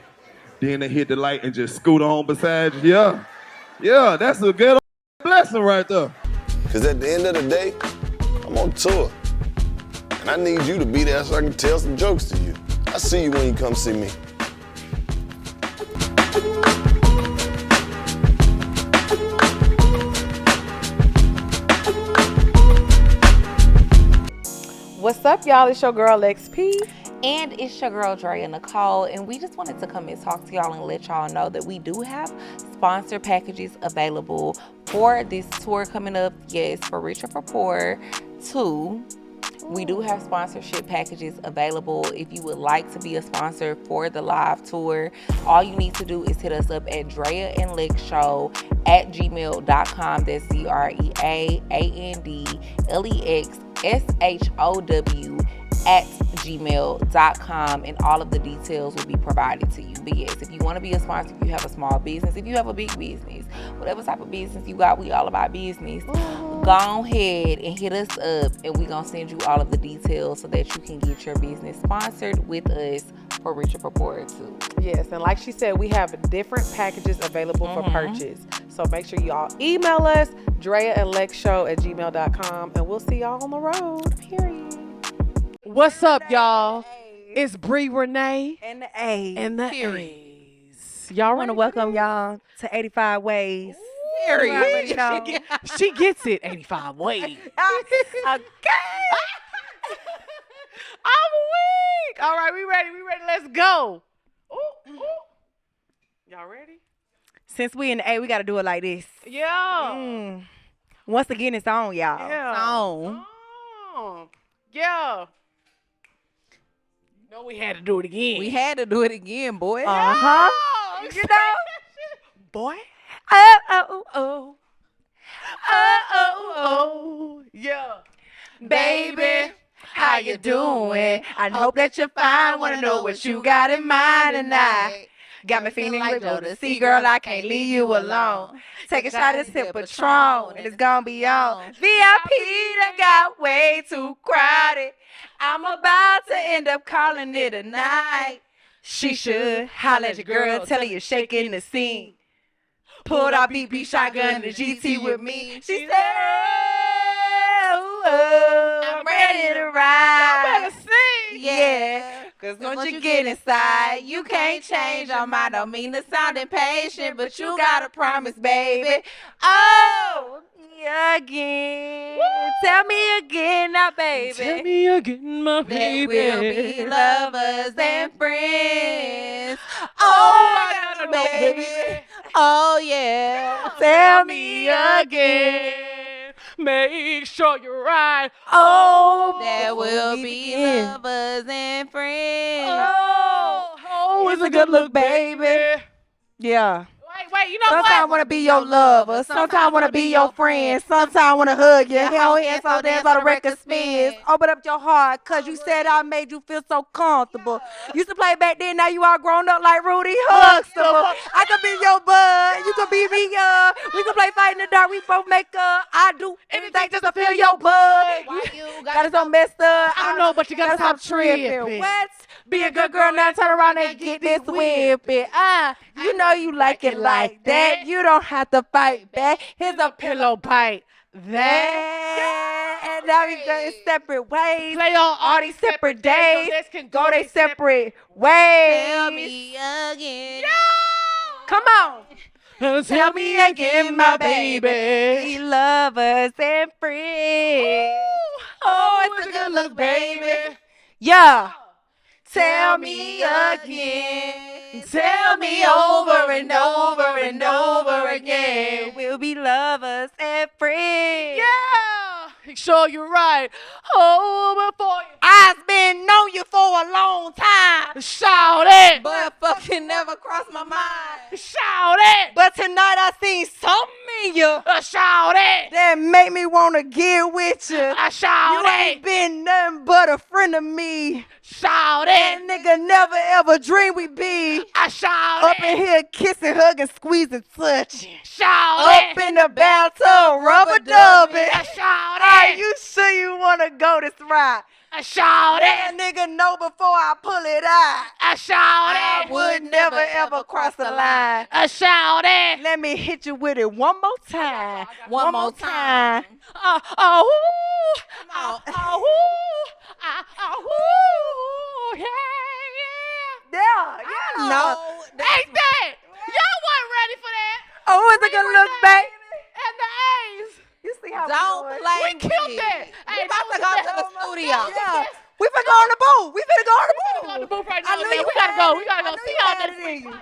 then they hit the light and just scoot on beside you. Yeah, that's a good blessing right there. Cause at the end of the day, I'm on tour. And I need you to be there so I can tell some jokes to you. I see you when you come see me. What's up, y'all? It's your girl XP. And it's your girl, Dre Nicole. And we just wanted to come and talk to y'all and let y'all know that we do have sponsor packages available for this tour coming up. Yes, for Rich or for Poor 2. We do have sponsorship packages available. If you would like to be a sponsor for the live tour, all you need to do is hit us up at dreaandlexshow@gmail.com. That's dreaandlexshow@gmail.com, and all of the details will be provided to you. But yes, if you want to be a sponsor, if you have a small business, if you have a big business, whatever type of business you got, we all about business. Go ahead and hit us up, and we're going to send you all of the details so that you can get your business sponsored with us for Rich or for Poor too. Yes, and like she said, we have different packages available for purchase. So make sure y'all email us, dreaandlexshow@gmail.com, and we'll see y'all on the road. Period. What's up, y'all? It's BRII Renee And the A. and the A's. Y'all want to welcome y'all to 85 Ways. Period. She gets it 85 ways. Okay. I'm weak. All right, we ready. Let's go. Ooh. Y'all ready? Since we in the A, we got to do it like this. Yeah. Once again, it's on, y'all. Yeah. It's on. Yeah. You know we had to do it again. We had to do it again, boy. Uh-huh. You know? Boy. Oh. Yeah. Baby, how you doing? I hope that you're fine. Wanna know what you got in mind tonight. Got me feeling like Jodeci, girl, I can't leave you alone. Take a shot of sip Patron, and it's gonna be on. VIP done got way too crowded. I'm about to end up calling it a night. She should holler at your girl, tell her you're shaking the scene. Pulled out BB shotgun to GT with me. She said, oh, I'm ready to ride. Y'all better sing. Yeah, cause once you get inside, you can't change your mind. Don't mean to sound impatient, but you gotta promise, baby. Oh, again. Tell me again now, baby. Tell me again, my baby. That we'll be lovers and friends. Oh, I gotta know, baby. Oh yeah. Tell me again. Make sure you're right. Oh, there will be lovers and friends. Oh, it's a good look, baby. Yeah. Wait, you know Sometimes I what? wanna be your lover. Sometimes I wanna be your friend. Sometimes I wanna hug you. Hell hands all dance while the record spins. Open up your heart, cause you said I made you feel so comfortable. Used to play back then, now you all grown up like Rudy Huxtable. I could be your bud, you could be me, we could play fight in the dark, we both make up. I do anything just to feel your bud. You Got us all messed up. I don't know, but you gotta stop tripping. What? Be a good girl now, turn around and get this whipping. You know you like it like that. You don't have to fight back. Here's a pillow bite. That. And now we go separate ways. Play on all these separate days. Let's can Go their separate ways. tell me again. Come on. Tell me again, my baby. We lovers and friends. Oh, it's a good look, baby. Yeah. Tell me again. Tell me over and over and over again. We'll be lovers and friends. Yeah. Make sure you're right. Oh, before you I've been knowing you for a long time. shout it. But fucking never crossed my mind. Shout it. But tonight I seen something in you Shout it. that made me want to get with you. Shout You ain't it. been nothing but a friend of me. Shout That it. nigga never ever dreamed we'd be Shout up in it. here kissing, hugging, squeezing, touching. Shout Up it. in the bathtub, rubber dubbing. Shout Are it. you sure you wanna go this ride? Shout That it. nigga know before I pull it out. Shout I it. would never ever cross the line. Shout it. Let me hit you with it one more time. One more time. Oh, yeah, yeah. Yeah. No. Ain't that? Y'all wasn't ready for that. Oh, it's a good look, baby. And the A's. You see how Don't we doing? play We killed with that. it. Hey, We about to go to the studio. Yeah. We finna go on the booth. We finna go on the booth. on the booth right I now. knew Man. you We gotta had go. it. We gotta I go knew see you y'all had next it in week. you.